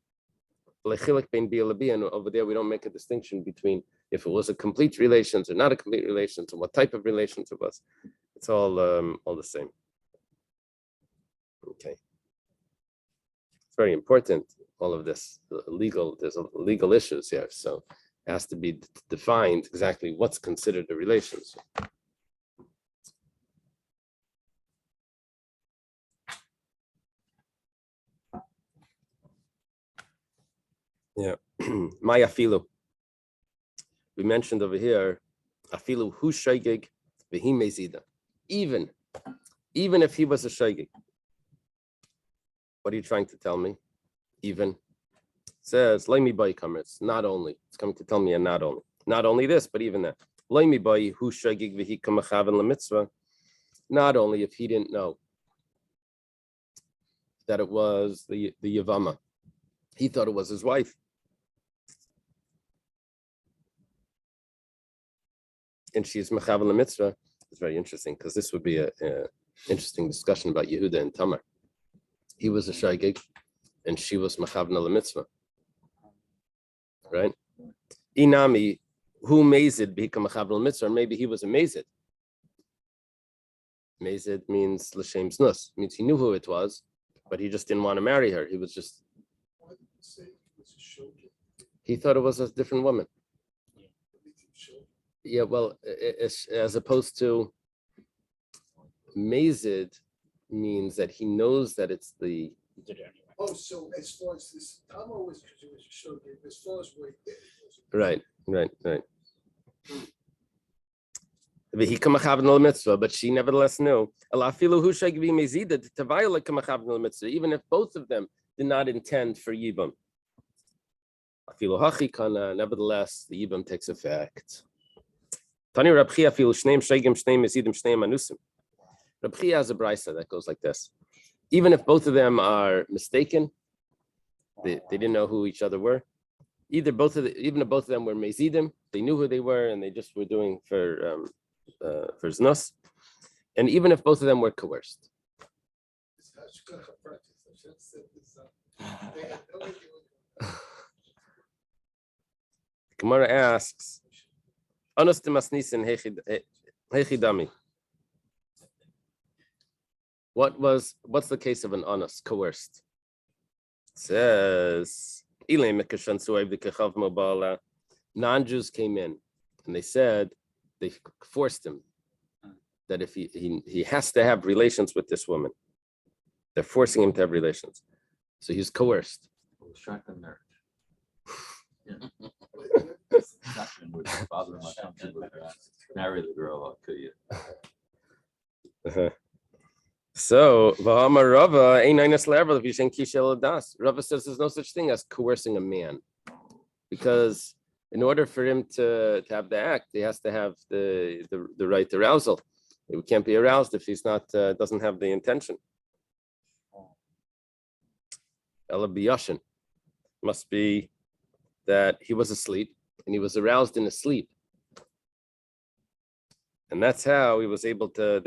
And over there, we don't make a distinction between if it was a complete relations or not a complete relations and what type of relations it was. It's all the same. Okay. It's very important, all of this there's legal issues here. So it has to be defined exactly what's considered a relationship. Yeah. My afilu. We mentioned over here, afilu hu shaygig v'hi mezida. Even if he was a shaygig. What are you trying to tell me? Even. It says, Laimi bai kamer. It's not only. It's coming to tell me a not only. Not only this, but even that. Laimi bai hu shaygig v'hi kamachaven lemitzvah. Not only if he didn't know that it was the Yevama. He thought it was his wife. And she's mechaven lemitzvah. It's very interesting because this would be a interesting discussion about Yehuda and Tamar. He was a shaygig, and she was mechaven lemitzvah. Right? Inami, who mazid become mechaven lemitzvah? Maybe he was a mazid. Mazid means l'shem znus. Means he knew who it was, but he just didn't want to marry her. He was just. Why did you say it was a shogeg? He thought it was a different woman. Shogeg. Yeah, well, as opposed to mazid means that he knows that it's the. He did it anyway. Oh, so as far as this, Tama was because it was a shogeg. As far as what he did, it was a- Right. But she nevertheless knew. Even if both of them did not intend for Yibam. Nevertheless, the Yibam takes effect. Rab Chia has a brisa that goes like this. Even if both of them are mistaken, they didn't know who each other were. Even if both of them were mezidim, they knew who they were, and they just were doing for znus. And even if both of them were coerced. It's hashgacha practice. I should have said this. They had no idea what Gemara asks, Anas demasnisin hechidami. What's the case of an anas, coerced? It says, non-Jews came in and they said, they forced him that if he has to have relations with this woman. They're forcing him to have relations. So he's coerced. Shotgun marriage. Shotgun would bother my country would marry the girl, I'll kill you. So Vahama Rava Rava says there's no such thing as coercing a man, because in order for him to have the act, he has to have the right arousal. He can't be aroused if he's not doesn't have the intention. Ela biyashin must be that he was asleep and he was aroused in his sleep. And that's how he was able to.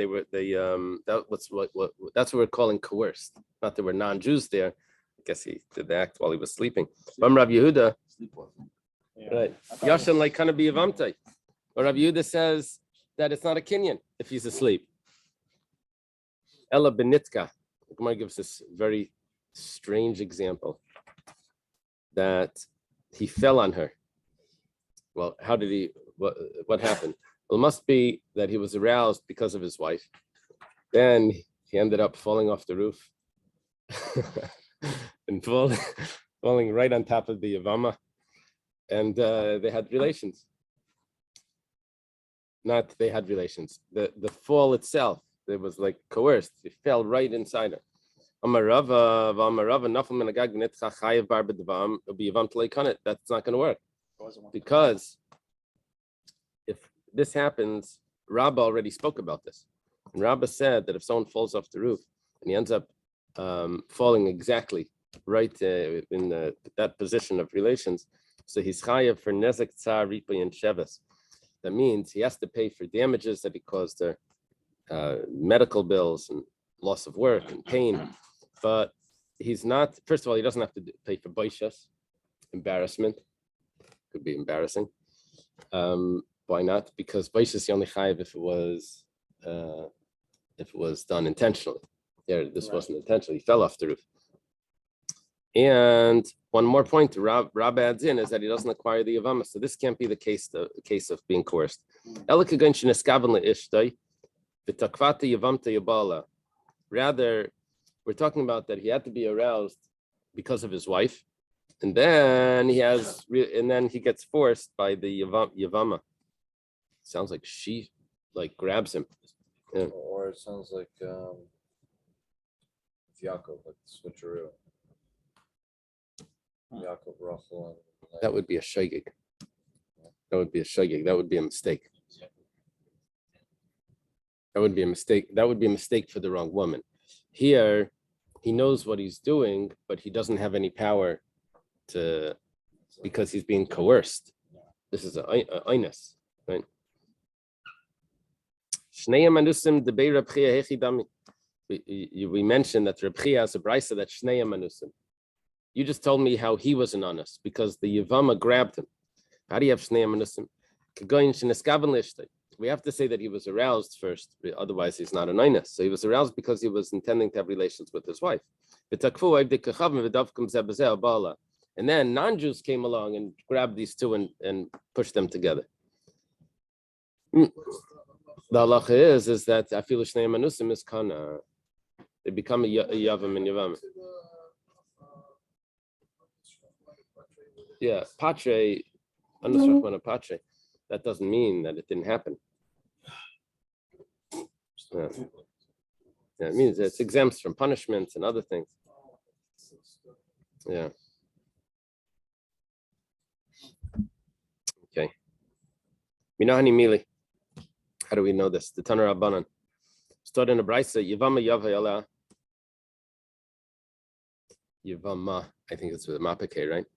That's what we're calling coerced. Not that we're non-Jews there. I guess he did the act while he was sleeping. Rabbi Yehuda. Sleepwalking. Yeah. Right. I thought it Yashan was- like kind of be Yevamtai. Or Rabbi Yehuda says that it's not a Kenyan if he's asleep. Ella benitka. The Gemara gives this very strange example that he fell on her. Well, how did he? What happened? Well, it must be that he was aroused because of his wife. Then he ended up falling off the roof and falling right on top of the Yevama, and they had relations. Not they had relations. The fall itself, it was like coerced. He fell right inside her. That's not going to work. it wasn't one- Because if this happens, Rabbah already spoke about this. And Rabbah said that if someone falls off the roof and he ends up falling exactly right in that position of relations, so he's chayav for nezek tsar ripay and sheves. That means he has to pay for damages that he caused her, medical bills and loss of work and pain. But he's not, first of all, he doesn't have to pay for baishas, embarrassment. Could be embarrassing. Why not? Because baishas he only chayav if it was done intentionally. This Right. wasn't intentional. He fell off the roof. And one more point Rab adds in is that he doesn't acquire the Yevama. So this can't be the case of being coerced. Rather, we're talking about that he had to be aroused because of his wife, and then he gets forced by the Yevama. Sounds like she grabs him. Yeah. Or it sounds like Yaakov, like switcheroo. Yaakov, Rachel, and That would be a shogeg. That would be a shogeg. That would be a mistake. That would be a mistake. That would be a mistake for the wrong woman. Here, he knows what he's doing, but he doesn't have any power because he's being coerced. This is a oinus, right? We mentioned that Reb Chia has a brisa that Shnei Manusim. You just told me how he was an honest because the Yevama grabbed him. How do you have Shnei Manusim? We have to say that he was aroused first, otherwise he's not an honest. So he was aroused because he was intending to have relations with his wife. And then non-Jews came along and grabbed these two and pushed them together. The halacha is that afilu shnei manusim is kana. They become a yavam and yavam. Yeah, patre, patre. That doesn't mean that it didn't happen. Yeah, it means it's exempt from punishments and other things. Yeah. Okay. Minahani mili. How do we know this? The Tanur Rabbanan. Stood in a brisa. Yevama yavayala. Yevama. I think it's with mapake, right?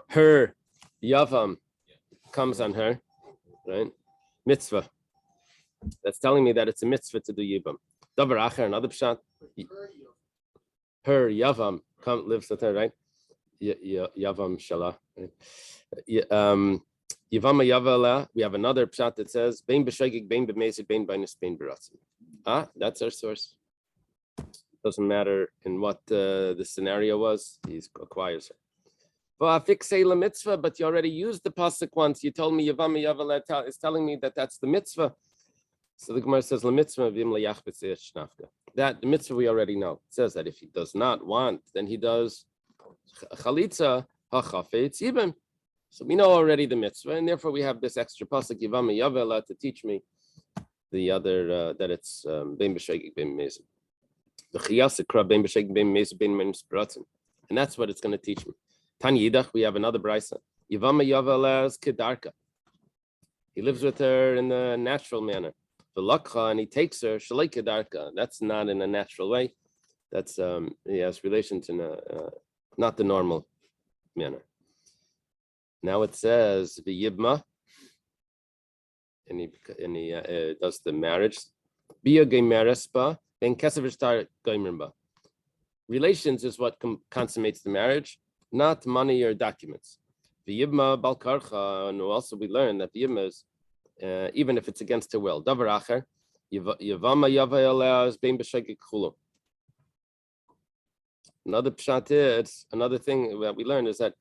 Her yavam comes on her, right? Mitzvah. That's telling me that it's a mitzvah to do yivam. Davar acher, another pshat. Her yavam lives with her, right? Yavam shalah. Yevama yavala. We have another pshat that says bein b'shegig, bein b'mezid, bein b'inus, bein b'ratzim. That's our source. Doesn't matter in what the scenario was. He acquires her. Fixay la mitzvah, but you already used the pasuk once. You told me Yevama yavala is telling me that that's the mitzvah. So the Gemara says la mitzvah v'im liyachbetz shnafka. That the mitzvah we already know. It says that if he does not want, then he does chalitza hachafetz ibn. So we know already the mitzvah, and therefore we have this extra pasuk Yevama yavala to teach me the other that it's bein b'shegig bein b'mezid. The chiyas ikra bein b'shegig bein b'mezid bein b'inus b'ratzim, and that's what it's going to teach me. Tan Yidach, we have another brisa. Yevama yavala is kedarka. He lives with her in the natural manner. The lakha, and he takes her shalei kedarka. That's not in a natural way. That's he has relations in a not the normal manner. Now it says the yibma, and he does the marriage. Bia geimerespa, then kesav ishtar geimerba. Relations is what consummates the marriage, not money or documents. The Yibma Balkarcha, and also we learned that the Yibma is, even if it's against her will. Davar Acher, Yevama Yava is being b'shegek chulu. Another pshat is, another thing that we learned is that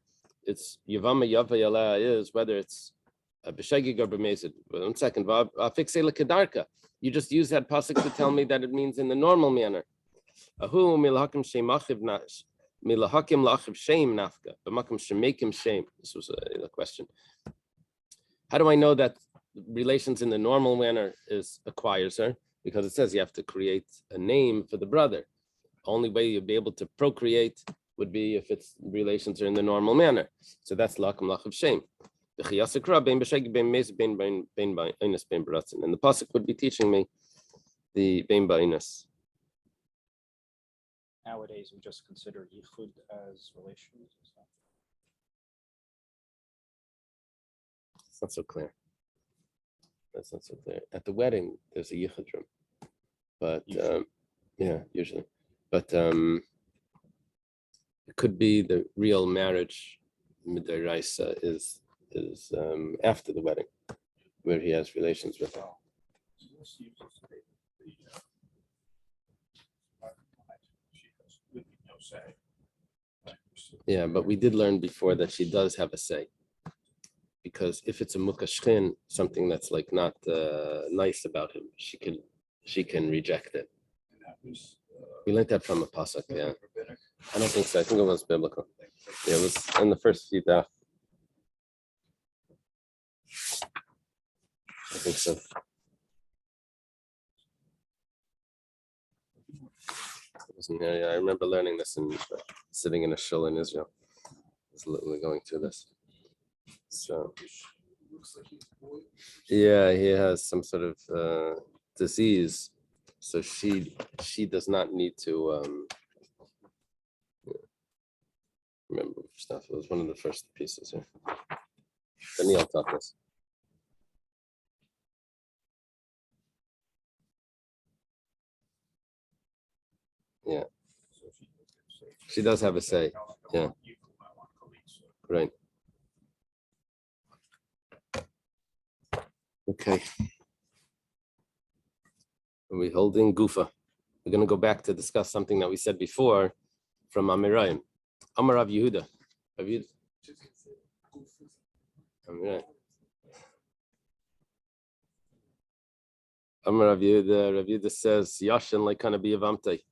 it's Yevama Yava is whether it's a b'shegeg or b'mezid. 1 second, v'afikse l'kedarka. You just use that pasuk to tell me that it means in the normal manner. Ahu milahakim shemachiv nash. Milahakim lachiv shame nafka. B'makim shemakim shame. This was a question. How do I know that relations in the normal manner is acquires her? Because it says you have to create a name for the brother. Only way you'll be able to procreate would be if its relations are in the normal manner. So that's lakim lachiv shame. And the pasuk would be teaching me the bein ba'inus. Nowadays, we just consider yichud as relations. It's not so clear. That's not so clear. At the wedding, there's a yichud room, but yeah, usually. But it could be the real marriage midaraisa is after the wedding, where he has relations with her. Yeah, but we did learn before that she does have a say, because if it's a mukashkin, something that's like not nice about him, she can reject it. We learned that from a pasuk. Yeah, I don't think so. I think it was biblical. Yeah, it was in the first few daf. I think so. Yeah, I remember learning this and sitting in a shul in Israel. I was literally going through this. So, yeah, he has some sort of disease, so she does not need to remember stuff. It was one of the first pieces here. Daniel taught this. Yeah, she does have a say. Yeah, right. Okay. Are we holding Gufa? We're going to go back to discuss something that we said before from Amirayim. Amar Rav Yehuda. Rav Yehuda. Amar Rav Yehuda. Rav Yehuda says, Yashin like kind of be avamte.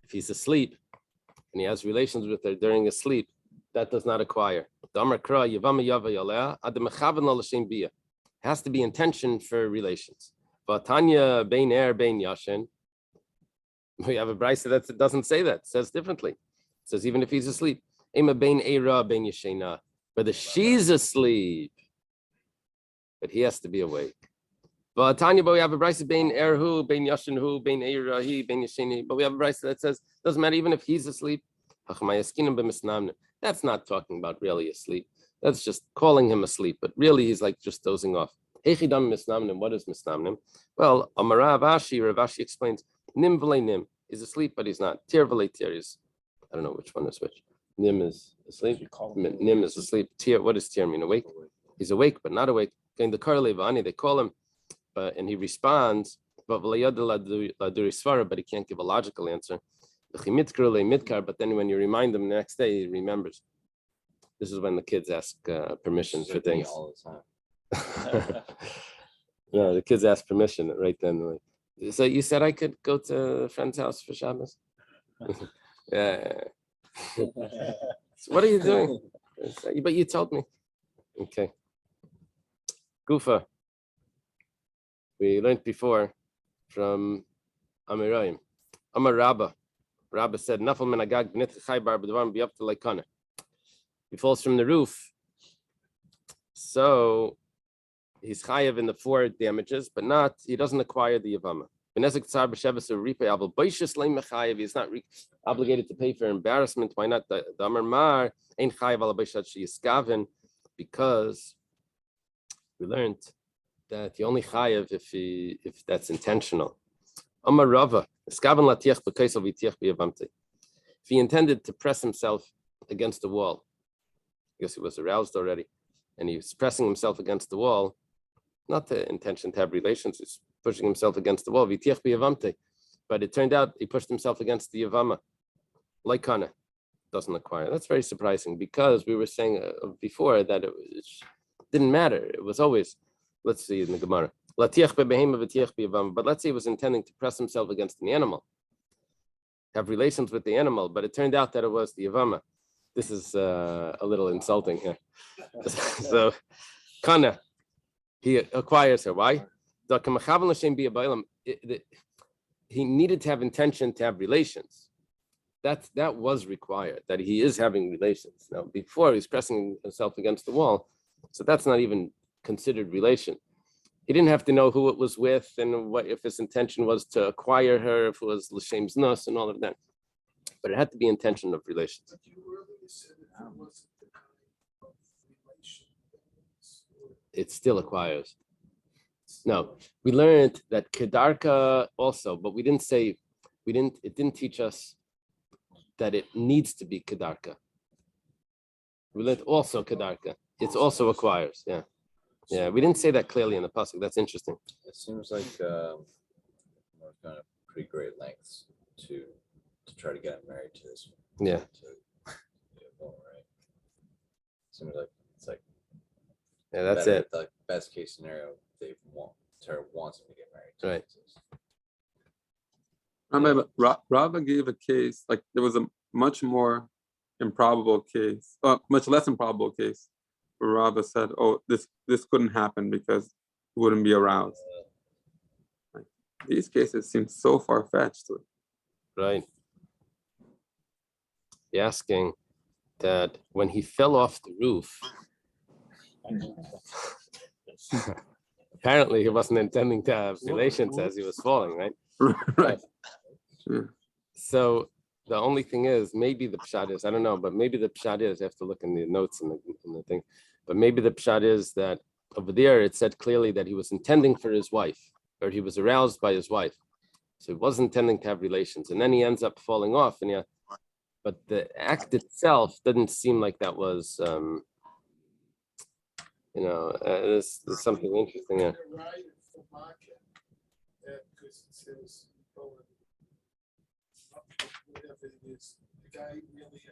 If he's asleep and he has relations with her during his sleep, that does not acquire. Has to be intention for relations. But Tanya bein bein yashin. We have a brisa that doesn't say that. It says differently. It says even if he's asleep, ema bein era bein yashena. Whether she's asleep, but he has to be awake. But Tanya, but we have a brisa bein erhu bein yashin hu bein era he bein yasheni. But we have a brisa that says doesn't matter even if he's asleep. That's not talking about really asleep. That's just calling him asleep, but really he's like just dozing off. What is misnamnim? Well, Rav Ashi explains, nim v'lei nim. He's asleep, but he's not. Tir v'lei tir is, I don't know which one is which. Nim is asleep. Nim is asleep. Tir, what does tir mean? Awake? He's awake, but not awake. Going the karle v'ani, they call him, and he responds, but he can't give a logical answer. But then when you remind him the next day, he remembers. This is when the kids ask permission for things. All the time. No, the kids ask permission right then. So you said I could go to a friend's house for Shabbos? Yeah. So what are you doing? But you told me. Okay. Gufa. We learned before from Amirayim. Amar Rabba. Rabba said, Nafal menagag b'nit chaybar b'dvarim b'yapta leikana. He falls from the roof. So he's chayav in the 4 damages, but not, he doesn't acquire the Yavama. He's not obligated to pay for embarrassment. Why not? The Amar Mar ain't chayav al b'ishat, because we learned that you only chayav if that's intentional. Amar Rava, if he intended to press himself against the wall. I guess he was aroused already, and he was pressing himself against the wall, not the intention to have relations, he's pushing himself against the wall. But it turned out he pushed himself against the Yevama. Like Kana doesn't acquire. That's very surprising because we were saying before that it didn't matter. It was always, let's see in the Gemara. But let's say he was intending to press himself against an animal, have relations with the animal, but it turned out that it was the Yevama. This is a little insulting here. So, Kana, he acquires her. Why? He needed to have intention to have relations. That was required, that he is having relations. Now, before he's pressing himself against the wall, so that's not even considered relation. He didn't have to know who it was with and what if his intention was to acquire her, if it was l'shem znus and all of that. But it had to be intention of relations. But you earlier said if it wasn't the kind of relation, It still acquires. No, we learned that kedarka also, but we didn't say, it didn't teach us that it needs to be kedarka. We learned also kedarka. It's also acquires, yeah. Yeah, we didn't say that clearly in the pasuk. That's interesting. It seems like we're going to pretty great lengths to try to get him married to this. Yeah. Right. Seems like it's like Yeah, that's better, it. the best case scenario. Tara wants him to get married. Right. Rava gave a case, like there was a much more improbable case, much less improbable case, where Rava said, "Oh, this couldn't happen because he wouldn't be aroused." Like, these cases seem so far fetched. Right. You're asking that when he fell off the roof, apparently he wasn't intending to have relations as he was falling, right? Right. Yeah. So the only thing is, maybe the pshat is, I don't know, but maybe the pshat is, I have to look in the notes in the thing, but maybe the pshat is that over there it said clearly that he was intending for his wife, or he was aroused by his wife. So he wasn't intending to have relations. And then he ends up falling off. And yeah, but the act itself didn't seem like that was, there's something interesting there. they're right for market, because it says, whatever it is, the guy really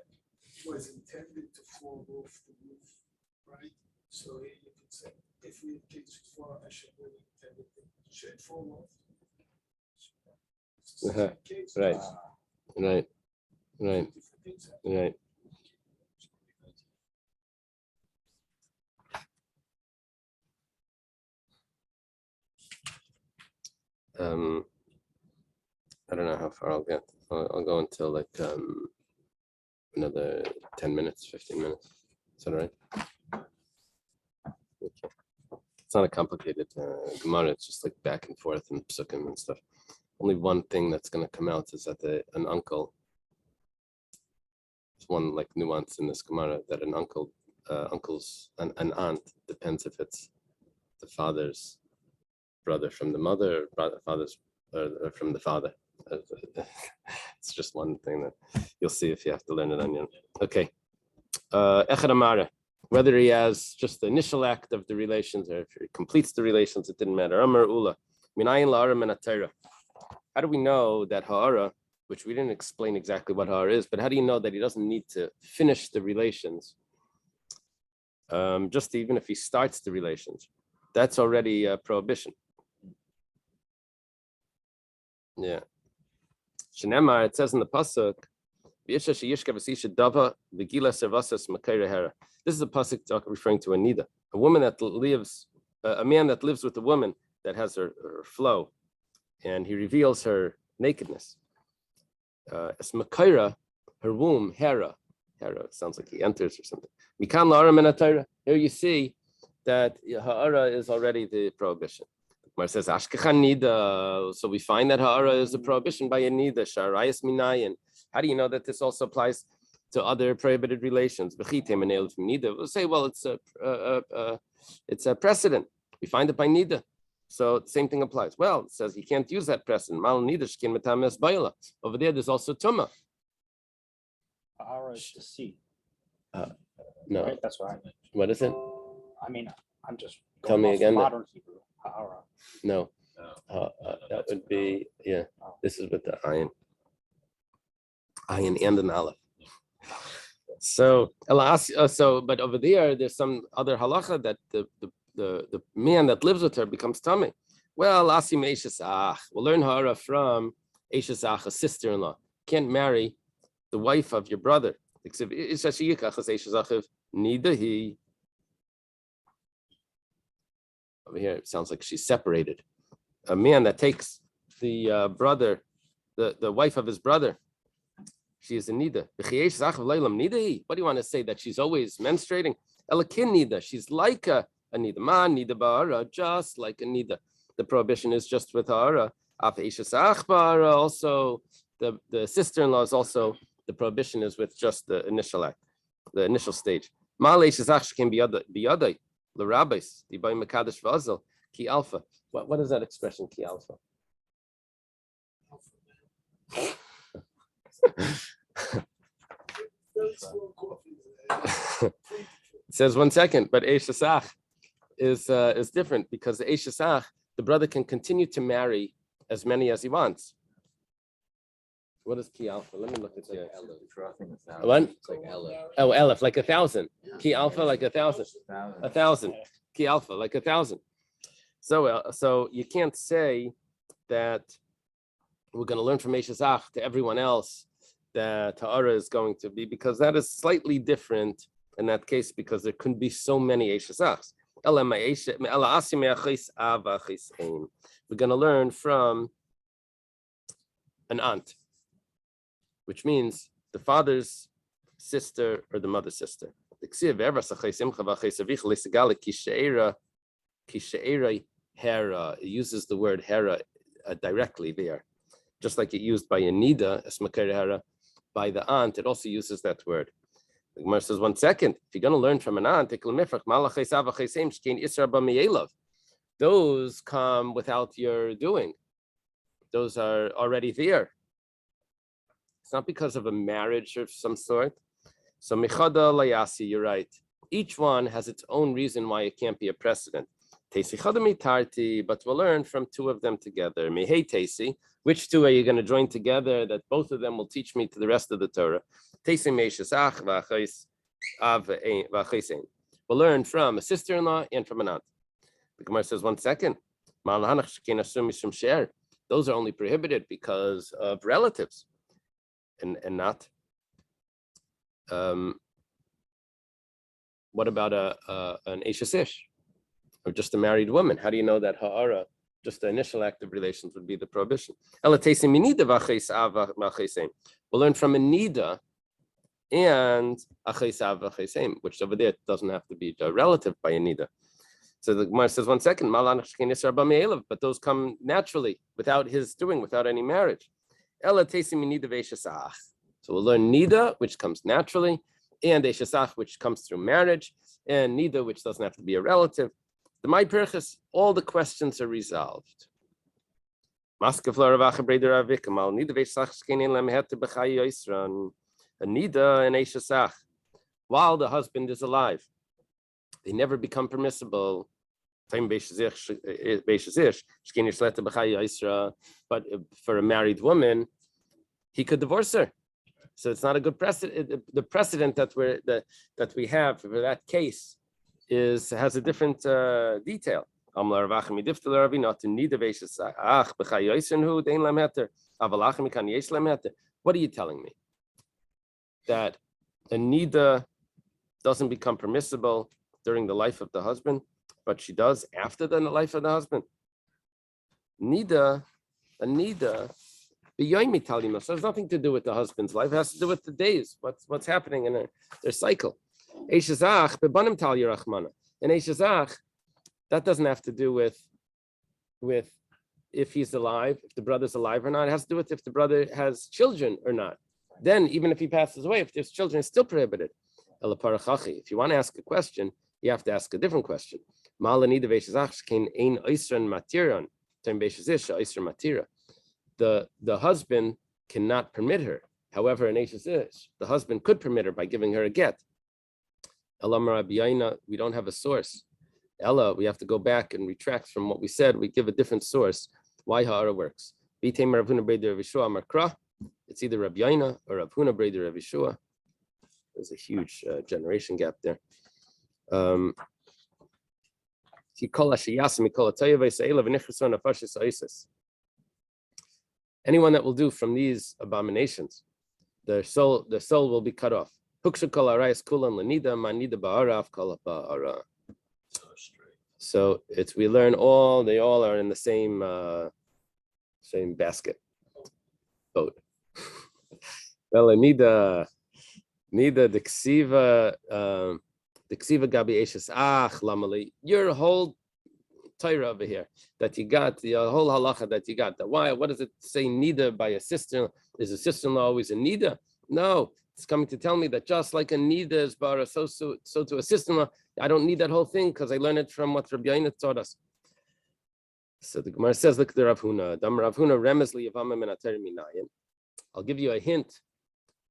was intended to fall off the roof, right? So here you could say, if we kids fall, I should really intended to should fall off. It's the same case. Right. Right. Right. Different things happen. Right. I don't know how far I'll get. I'll go until like another 10 minutes, 15 minutes. Is that all right? Okay. It's not a complicated Gemara. It's just like back and forth and psukim and stuff. Only one thing that's going to come out is that an uncle. There's one like nuance in this Gemara that an uncle, an aunt, depends if it's the father's brother from the mother, or father's from the father. It's just one thing that you'll see if you have to learn it on your own. Okay. Echad Amara, whether he has just the initial act of the relations or if he completes the relations, it didn't matter. Amar Ula, Minayin La'ara min HaTorah. How do we know that Ha'ara, which we didn't explain exactly what Ha'ara is, but how do you know that he doesn't need to finish the relations? Just even if he starts the relations, that's already a prohibition. Yeah. Shenemar, it says in the pasuk, this is a pasuk referring to a nida, a woman that lives, a man that lives with a woman that has her flow, and he reveals her nakedness. As makaira, her womb, hera, it sounds like he enters or something. Mikan la'ara min HaTorah. Here you see that ha'ara is already the prohibition. Mar says Ashkechan Nida, so we find that Ha'ara is a prohibition by a Nida, Sharayas Minayin. How do you know that this also applies to other prohibited relations? We'll say, well, it's a precedent. We find it by Nida. So the same thing applies. Well, it says he can't use that precedent. Over there, there's also Tumah. Ha'ara is to see. No, Right? That's what I mean. what is it? I mean, I'm just Tell going me off again. modern Hebrew. Ha'ara. No, No. that would be, yeah, this is with the ayin. Ayin and an aleph. So, but over there's some other halacha that the man that lives with her becomes tummy. Well, asim eishes ach. We'll learn ha'ara from eishes ach, a sister-in-law. Can't marry the wife of your brother. Over here, it sounds like she's separated. A man that takes the brother, the wife of his brother, she is a nida. What do you want to say, that she's always menstruating? Elakin nida. She's like a nida. Ma nida ba'ara, just like a nida. The prohibition is just with ha'ara. Also, the sister-in-law is also, the prohibition is with just the initial act, the initial stage. Can be other the rabbis, the by Makadosh Vazel, ki alpha. What is that expression, ki alpha? It says 1 second, but Eishasach is different, because the Eishasach, the brother can continue to marry as many as he wants. What is ki alpha? Let me look at the what? It's like Ella. Oh, Elef, like 1,000. Ki alpha, like 1,000. 1,000. Ki alpha, like 1,000. So you can't say that we're going to learn from Eishasach to everyone else that Ha'ara is going to be, because that is slightly different in that case, because there couldn't be so many Eishasachs. We're going to learn from an aunt, which means the father's sister or the mother's sister. It uses the word hera directly there, just like it used by Anida, esmakere hera, by the aunt. It also uses that word. The Gemara says 1 second. If you're going to learn from an aunt, those come without your doing. Those are already there. It's not because of a marriage of some sort. So Mechada Layasi, you're right. Each one has its own reason why it can't be a precedent. But we'll learn from two of them together. Mehei Tesi, which two are you going to join together that both of them will teach me to the rest of the Torah? We'll learn from a sister-in-law and from an aunt. The Gemara says 1 second. Those are only prohibited because of relatives, and not. What about an Eishes Ish, or just a married woman? How do you know that Ha'ara, just the initial act of relations, would be the prohibition? We'll learn from a Nida and Achais Av Achaisem, which over there doesn't have to be a relative by a Nida. So the Gemara says 1 second, but those come naturally without his doing, without any marriage. So we'll learn Nida, which comes naturally, and Eishasach, which comes through marriage, and Nida, which doesn't have to be a relative. The My Perchus, all the questions are resolved. Nida and Eishasach, while the husband is alive, they never become permissible. But for a married woman, he could divorce her. So it's not a good precedent. The precedent that we have for that case has a different detail. What are you telling me? That a nida doesn't become permissible during the life of the husband, but she does after the life of the husband. A nida, it has nothing to do with the husband's life. It has to do with the days, what's happening in their cycle. And Eishazach, that doesn't have to do with if he's alive, if the brother's alive or not. It has to do with if the brother has children or not. Then, even if he passes away, if there's children, it's still prohibited. If you want to ask a question, you have to ask a different question. The husband cannot permit her. However, in Eishes Ish, the husband could permit her by giving her a get. Elamar Abiyana, we don't have a source. Ella, we have to go back and retract from what we said. We give a different source why ha'ara works. It's either Rabbi Yaina or Rav Huna Breder Rav Yeshua. There's a huge generation gap there. Anyone that will do from these abominations, their soul will be cut off. So we learn they all are in the same basket boat. Well, neither the ksiva gabi eshes lamali. Your whole Torah over here that you got, the whole halacha that you got. Why? What does it say? Nida by a sister? Is a sister-in-law always a nida? No, it's coming to tell me that just like a nida is bara, so to a sister-in-law, I don't need that whole thing because I learned it from what Rabbi Yaina taught us. So the Gemara says, look at the Rav Huna. Dam Rav Huna remes li Yevama min atari minayin. I'll give you a hint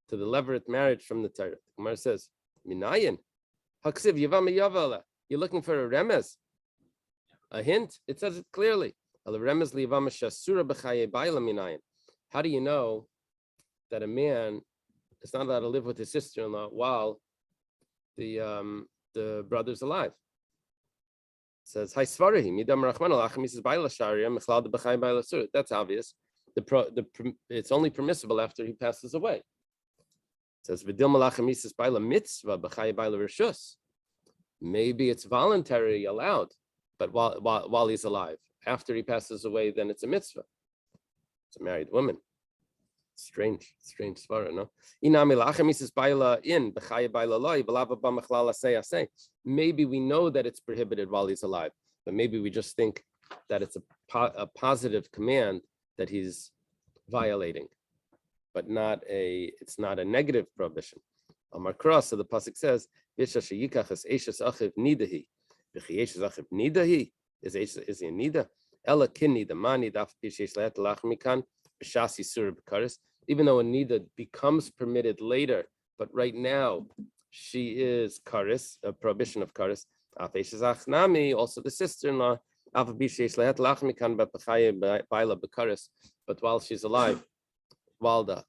to the levirate marriage from the Torah. The Gemara says, minayin. Haksiv Yevama yavala. You're looking for a remes. A hint? It says it clearly. How do you know that a man is not allowed to live with his sister-in-law while the brother's alive? It says, that's obvious. It's only permissible after he passes away. It says, maybe it's voluntary, allowed. But while he's alive, after he passes away, then it's a mitzvah. It's a married woman. Strange svara, no? Maybe we know that it's prohibited while he's alive, but maybe we just think that it's a positive command that he's violating, but it's not a negative prohibition. Amar Cross, so the pasuk says, is he a nida? Ella kinni the mani daf pishesh lehat lachmikan b'shasi surah b'karis. Even though a nida becomes permitted later, but right now she is karis, a prohibition of karis. Also the sister-in-law. But while she's alive, while the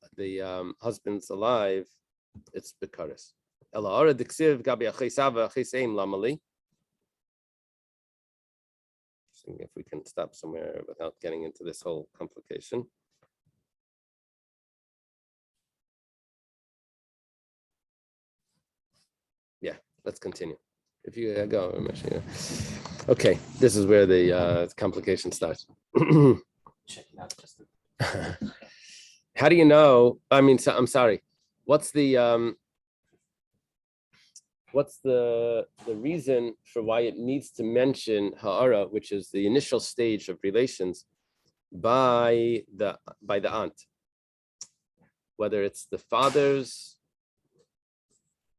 husband's alive, it's b'karis. Ella ora diksiv gabi achisava achiseim lamali. If we can stop somewhere without getting into this whole complication. Yeah, let's continue. If you go, okay, this is where the complication starts. How do you know? I'm sorry. What's the reason for why it needs to mention ha'ara, which is the initial stage of relations, by the aunt, whether it's the father's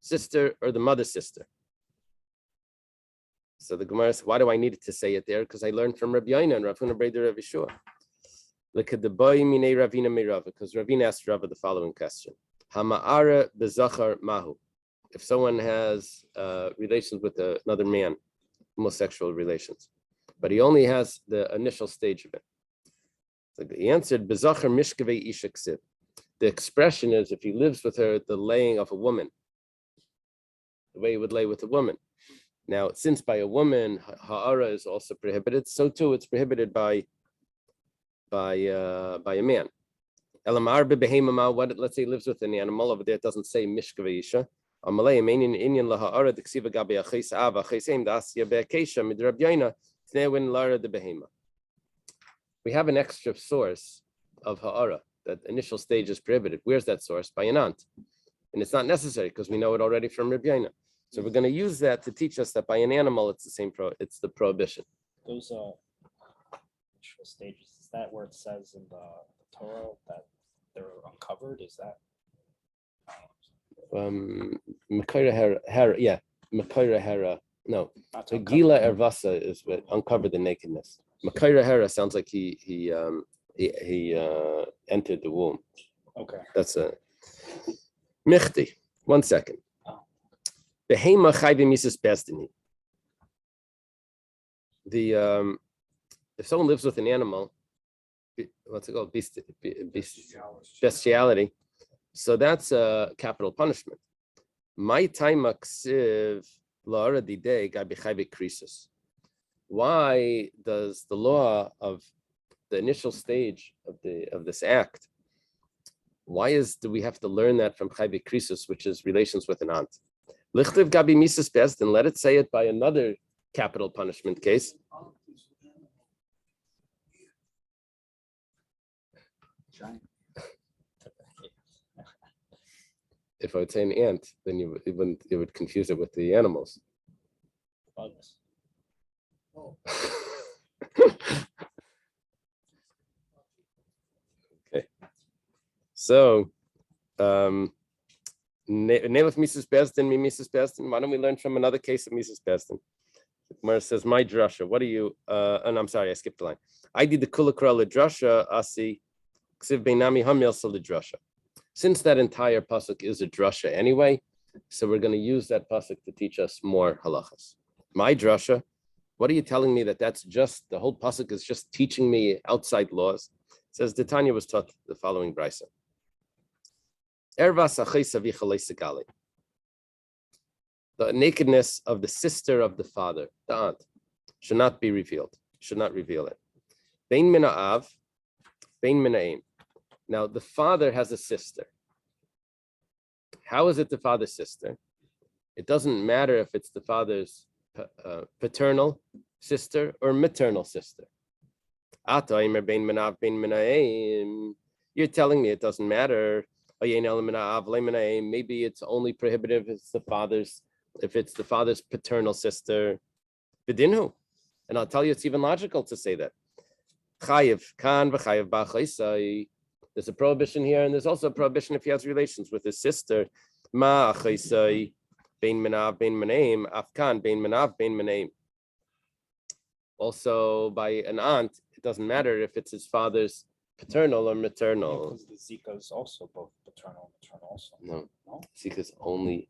sister or the mother's sister? So the Gemara says, why do I need to say it there? Because I learned from Rabbi Yaina and Rav Huna Breder Rav Yeshua. Look at the boy minei Ravina meirava, because Ravina asked Rava the following question: Hama'ara bezachar mahu. If someone has relations with another man, homosexual relations, but he only has the initial stage of it. So he answered, Bezachar mishkavei isha ksiv. The expression is if he lives with her, the laying of a woman, the way he would lay with a woman. Now, since by a woman, ha'ara is also prohibited, so too it's prohibited by a man. Elamar bebehema, what? Let's say he lives with an animal over there. It doesn't say mishkavei isha. We have an extra source of ha'ara, that initial stage is prohibited. Where's that source? By an aunt. And it's not necessary because we know it already from Rabbi Yaina. So we're going to use that to teach us that by an animal, it's the same it's the prohibition. Those initial stages, is that where it says in the Torah that they're uncovered? Is that? Makaira hera, yeah, Makaira hera. No, the Gila Ervasa is what uncovered the nakedness. Makaira hera sounds like he entered the womb. Okay. That's a Michti. 1 second. Behema chayv mises bestini. If someone lives with an animal, what's it called? Bestiality. So that's a capital punishment. My time aksiv laara didei gabi chayv krisis. Why does the law of the initial stage of this act? Why do we have to learn that from chayv krisis, which is relations with an aunt? Lichtiv gabi mises bestin. Let it say it by another capital punishment case. If I would say an ant, then you would confuse it with the animals. Bugs. Okay. So, Nelef Mises Bestin, me Mises Bestin. Why don't we learn from another case of Mises Bestin? Where it says, my drasha, what are you? And I'm sorry, I skipped the line. I did the kulakra drasha, asi, ksiv beinami hamil drasha. Since that entire pasuk is a drasha anyway, so we're going to use that pasuk to teach us more halachas. My drasha, what are you telling me that's just, the whole pasuk is just teaching me outside laws? It says, the Tanya was taught the following brisa. The nakedness of the sister of the father, the aunt, should not be revealed, should not reveal it. Bein mina av, bein mina im. Now, the father has a sister. How is it the father's sister? It doesn't matter if it's the father's paternal sister or maternal sister. You're telling me it doesn't matter. Maybe it's only prohibitive if it's the father's paternal sister. And I'll tell you, it's even logical to say that. There's a prohibition here, and there's also a prohibition if he has relations with his sister. Also, by an aunt, it doesn't matter if it's his father's paternal or maternal. Because the Zika is also both paternal and maternal also. No, No? Zika is only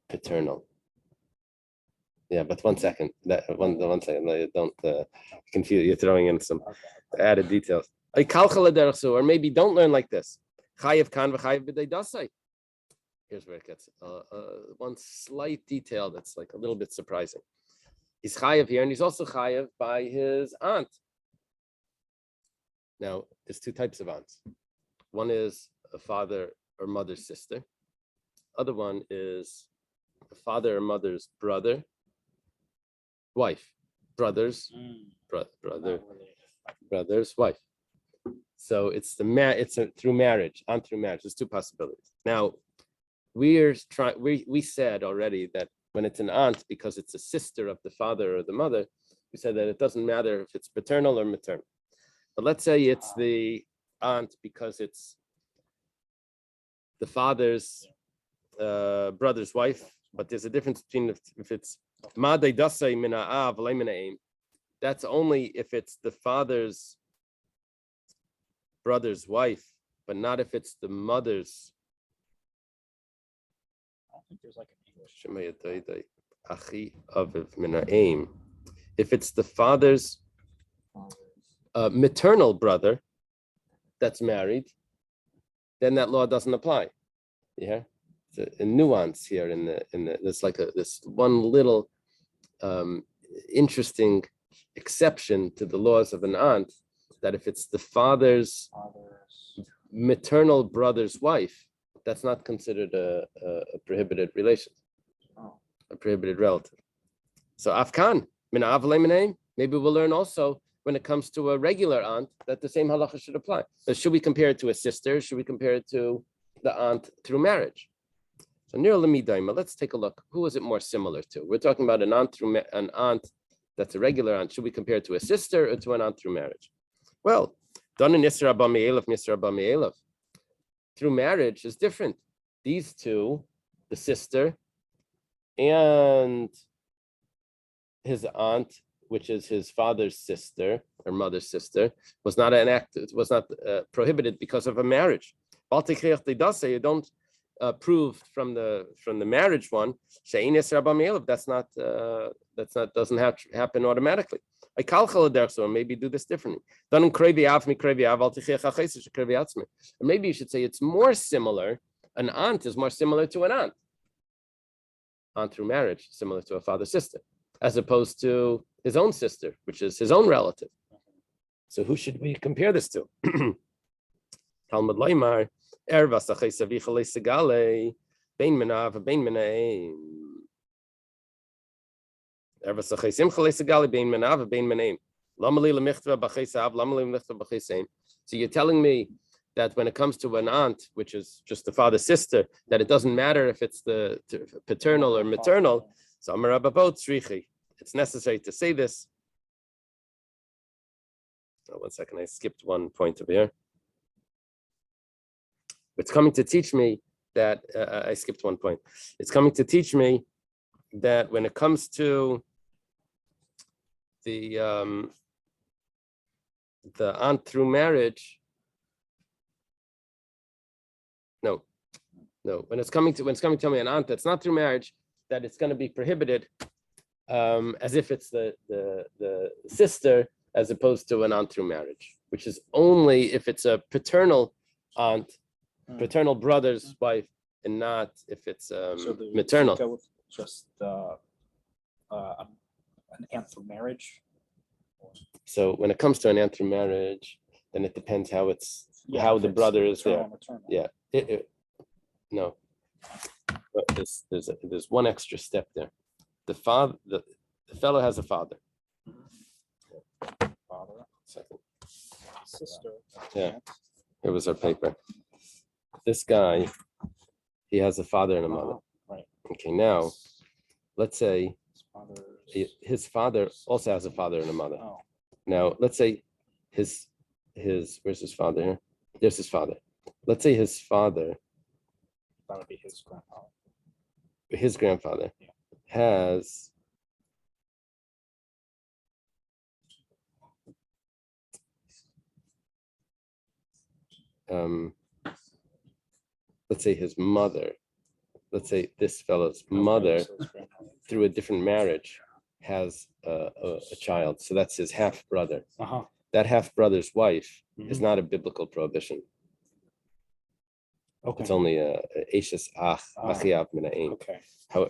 paternal. Yeah, but 1 second. One second. No, don't confuse. You're throwing in some added details. Or maybe don't learn like this. Here's where it gets one slight detail that's like a little bit surprising. He's chayav here, and he's also chayav by his aunt. Now, there's two types of aunts. One is a father or mother's sister. Other one is a father or mother's brother, wife, brother's brother's wife. So it's through marriage, aunt through marriage. There's two possibilities. Now, we said already that when it's an aunt, because it's a sister of the father or the mother, we said that it doesn't matter if it's paternal or maternal. But let's say it's the aunt because it's the father's brother's wife, but there's a difference between if it's Madai Dasai Mina Av Leminaim. That's only if it's the father's brother's wife, but not if it's the mother's. I don't think there's like an English. If it's the father's maternal brother that's married, then that law doesn't apply. Yeah, it's a nuance here in the there's like this one little interesting exception to the laws of an aunt, that if it's the father's maternal brother's wife, that's not considered a prohibited relation, a prohibited relative. So Afkan, min av le'minaim, maybe we'll learn also when it comes to a regular aunt that the same halacha should apply. So should we compare it to a sister? Should we compare it to the aunt through marriage? So near lemidaima, let's take a look. Who is it more similar to? We're talking about an aunt that's a regular aunt. Should we compare it to a sister or to an aunt through marriage? Well, done in Yisra B'Me'elef, through marriage is different. These two, the sister and his aunt, which is his father's sister or mother's sister, was not prohibited because of a marriage. You don't proved from the marriage one, that's not doesn't have to happen automatically. Or maybe do this differently. Maybe you should say it's more similar. An aunt is more similar to an aunt. Aunt through marriage, similar to a father sister, as opposed to his own sister, which is his own relative. So who should we compare this to? Talmud Leimar, Erva Sachei Savicha Leisegale, Bein Menav, Bein Menaim. Erva Sachei Simcha Leisegale, Bein Menav, Bein Menaim. Lamali Lemichtra Bachei Sav, Lamali Lemichtra Bachei Seim. So you're telling me that when it comes to an aunt, which is just the father's sister, that it doesn't matter if it's the paternal or maternal. So Amar Rabavot Tzrichi. It's necessary to say this. Oh, 1 second, I skipped one point over here. It's coming to teach me that I skipped one point. It's coming to teach me that when it comes to the aunt through marriage, no. When it's coming to me an aunt that's not through marriage, that it's going to be prohibited, as if it's the sister as opposed to an aunt through marriage, which is only if it's a paternal aunt, paternal brother's wife, and not if it's maternal. Go with just an aunt through marriage. So when it comes to an aunt through marriage, then it depends how how the brother is there. Yeah. No. But there's one extra step there. The fellow has a father. Father. Second. Sister. Yeah. Here was our paper. This guy, he has a father and a mother. Right. Okay, now let's say His his father also has a father and a mother. Oh. Now let's say his where's his father here? There's his father. Let's say his father, That would be his grandfather. his grandfather, Yeah. has let's say his mother, let's say this fellow's mother, So his grandfather. through a different marriage, has a child. So that's his half brother. Uh-huh. That half brother's wife is Mhm. not a biblical prohibition. Okay. It's only a Eishes Achiav Mina'im. Okay. How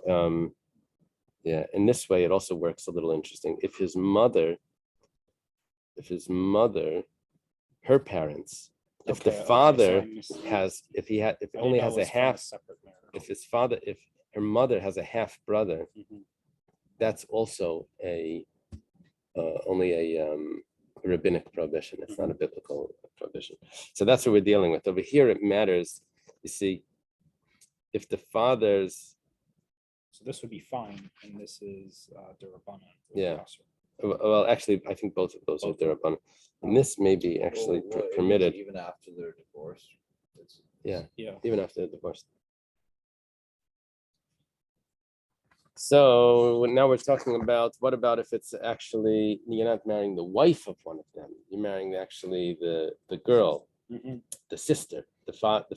yeah, in this way it also works a little interesting. If his mother, her parents, if the father has, if only has a half, if her mother has a half brother, that's also only a rabbinic prohibition. It's not a biblical prohibition. So that's what we're dealing with. Over here it matters, you see, if the father's. So this would be fine, and this is Durabanan. Yeah. Well, actually, I think both of those are Durabanan. And this may be actually permitted. Even after their divorce. Yeah, Yeah. even after the divorce. So now we're talking about, what about if it's actually, you're not marrying the wife of one of them, you're marrying actually the girl, the sister, the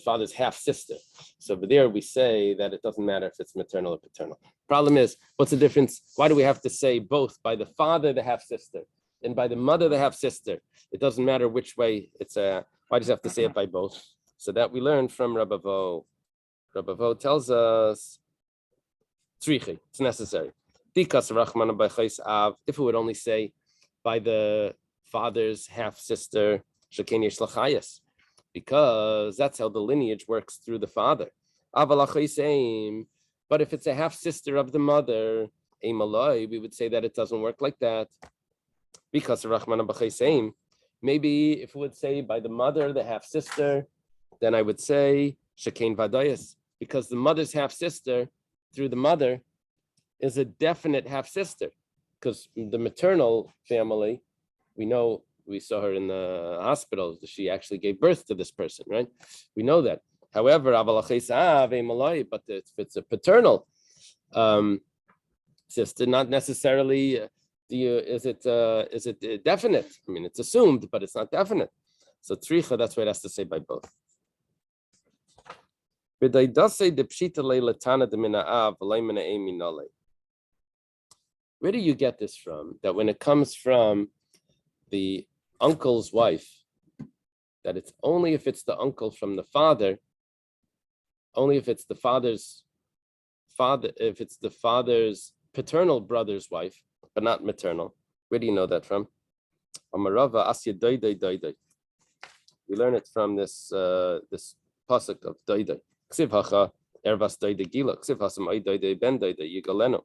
father's half sister. So over there we say that it doesn't matter if it's maternal or paternal. Problem is, what's the difference? Why do we have to say both by the father, the half sister, and by the mother, the half sister? It doesn't matter which way it's why does it have to say it by both? So that we learned from Rabavo. Rabavo tells us, it's necessary. If it would only say by the father's half sister, because that's how the lineage works through the father. But if it's a half sister of the mother, we would say that it doesn't work like that. Because maybe if it would say by the mother, the half sister, then I would say shekain vadayas, because the mother's half sister through the mother is a definite half sister, because the maternal family, we know, we saw her in the hospital, she actually gave birth to this person, right? We know that. However, but if it's a paternal sister, not necessarily is it definite? I mean, it's assumed, but it's not definite. So tzricha, that's what it has to say by both. Where do you get this from? That when it comes from the uncle's wife, that it's only if it's the uncle from the father, only if it's the father's father, if it's the father's paternal brother's wife, but not maternal. Where do you know that from? Amarava asya doidai doidai. We learn it from this this pasuk of doidai. Ksiv hacha ervas doidai gila. Ksiv hasam ay doidai ben doidai yigaleno.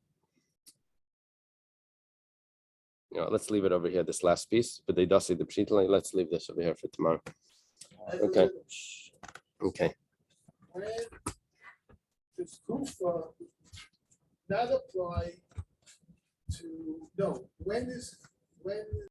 Let's leave it over here. This last piece, but they dasi the pshitla. Let's leave this over here for tomorrow. Okay. Okay. When does kufa not apply to, no, when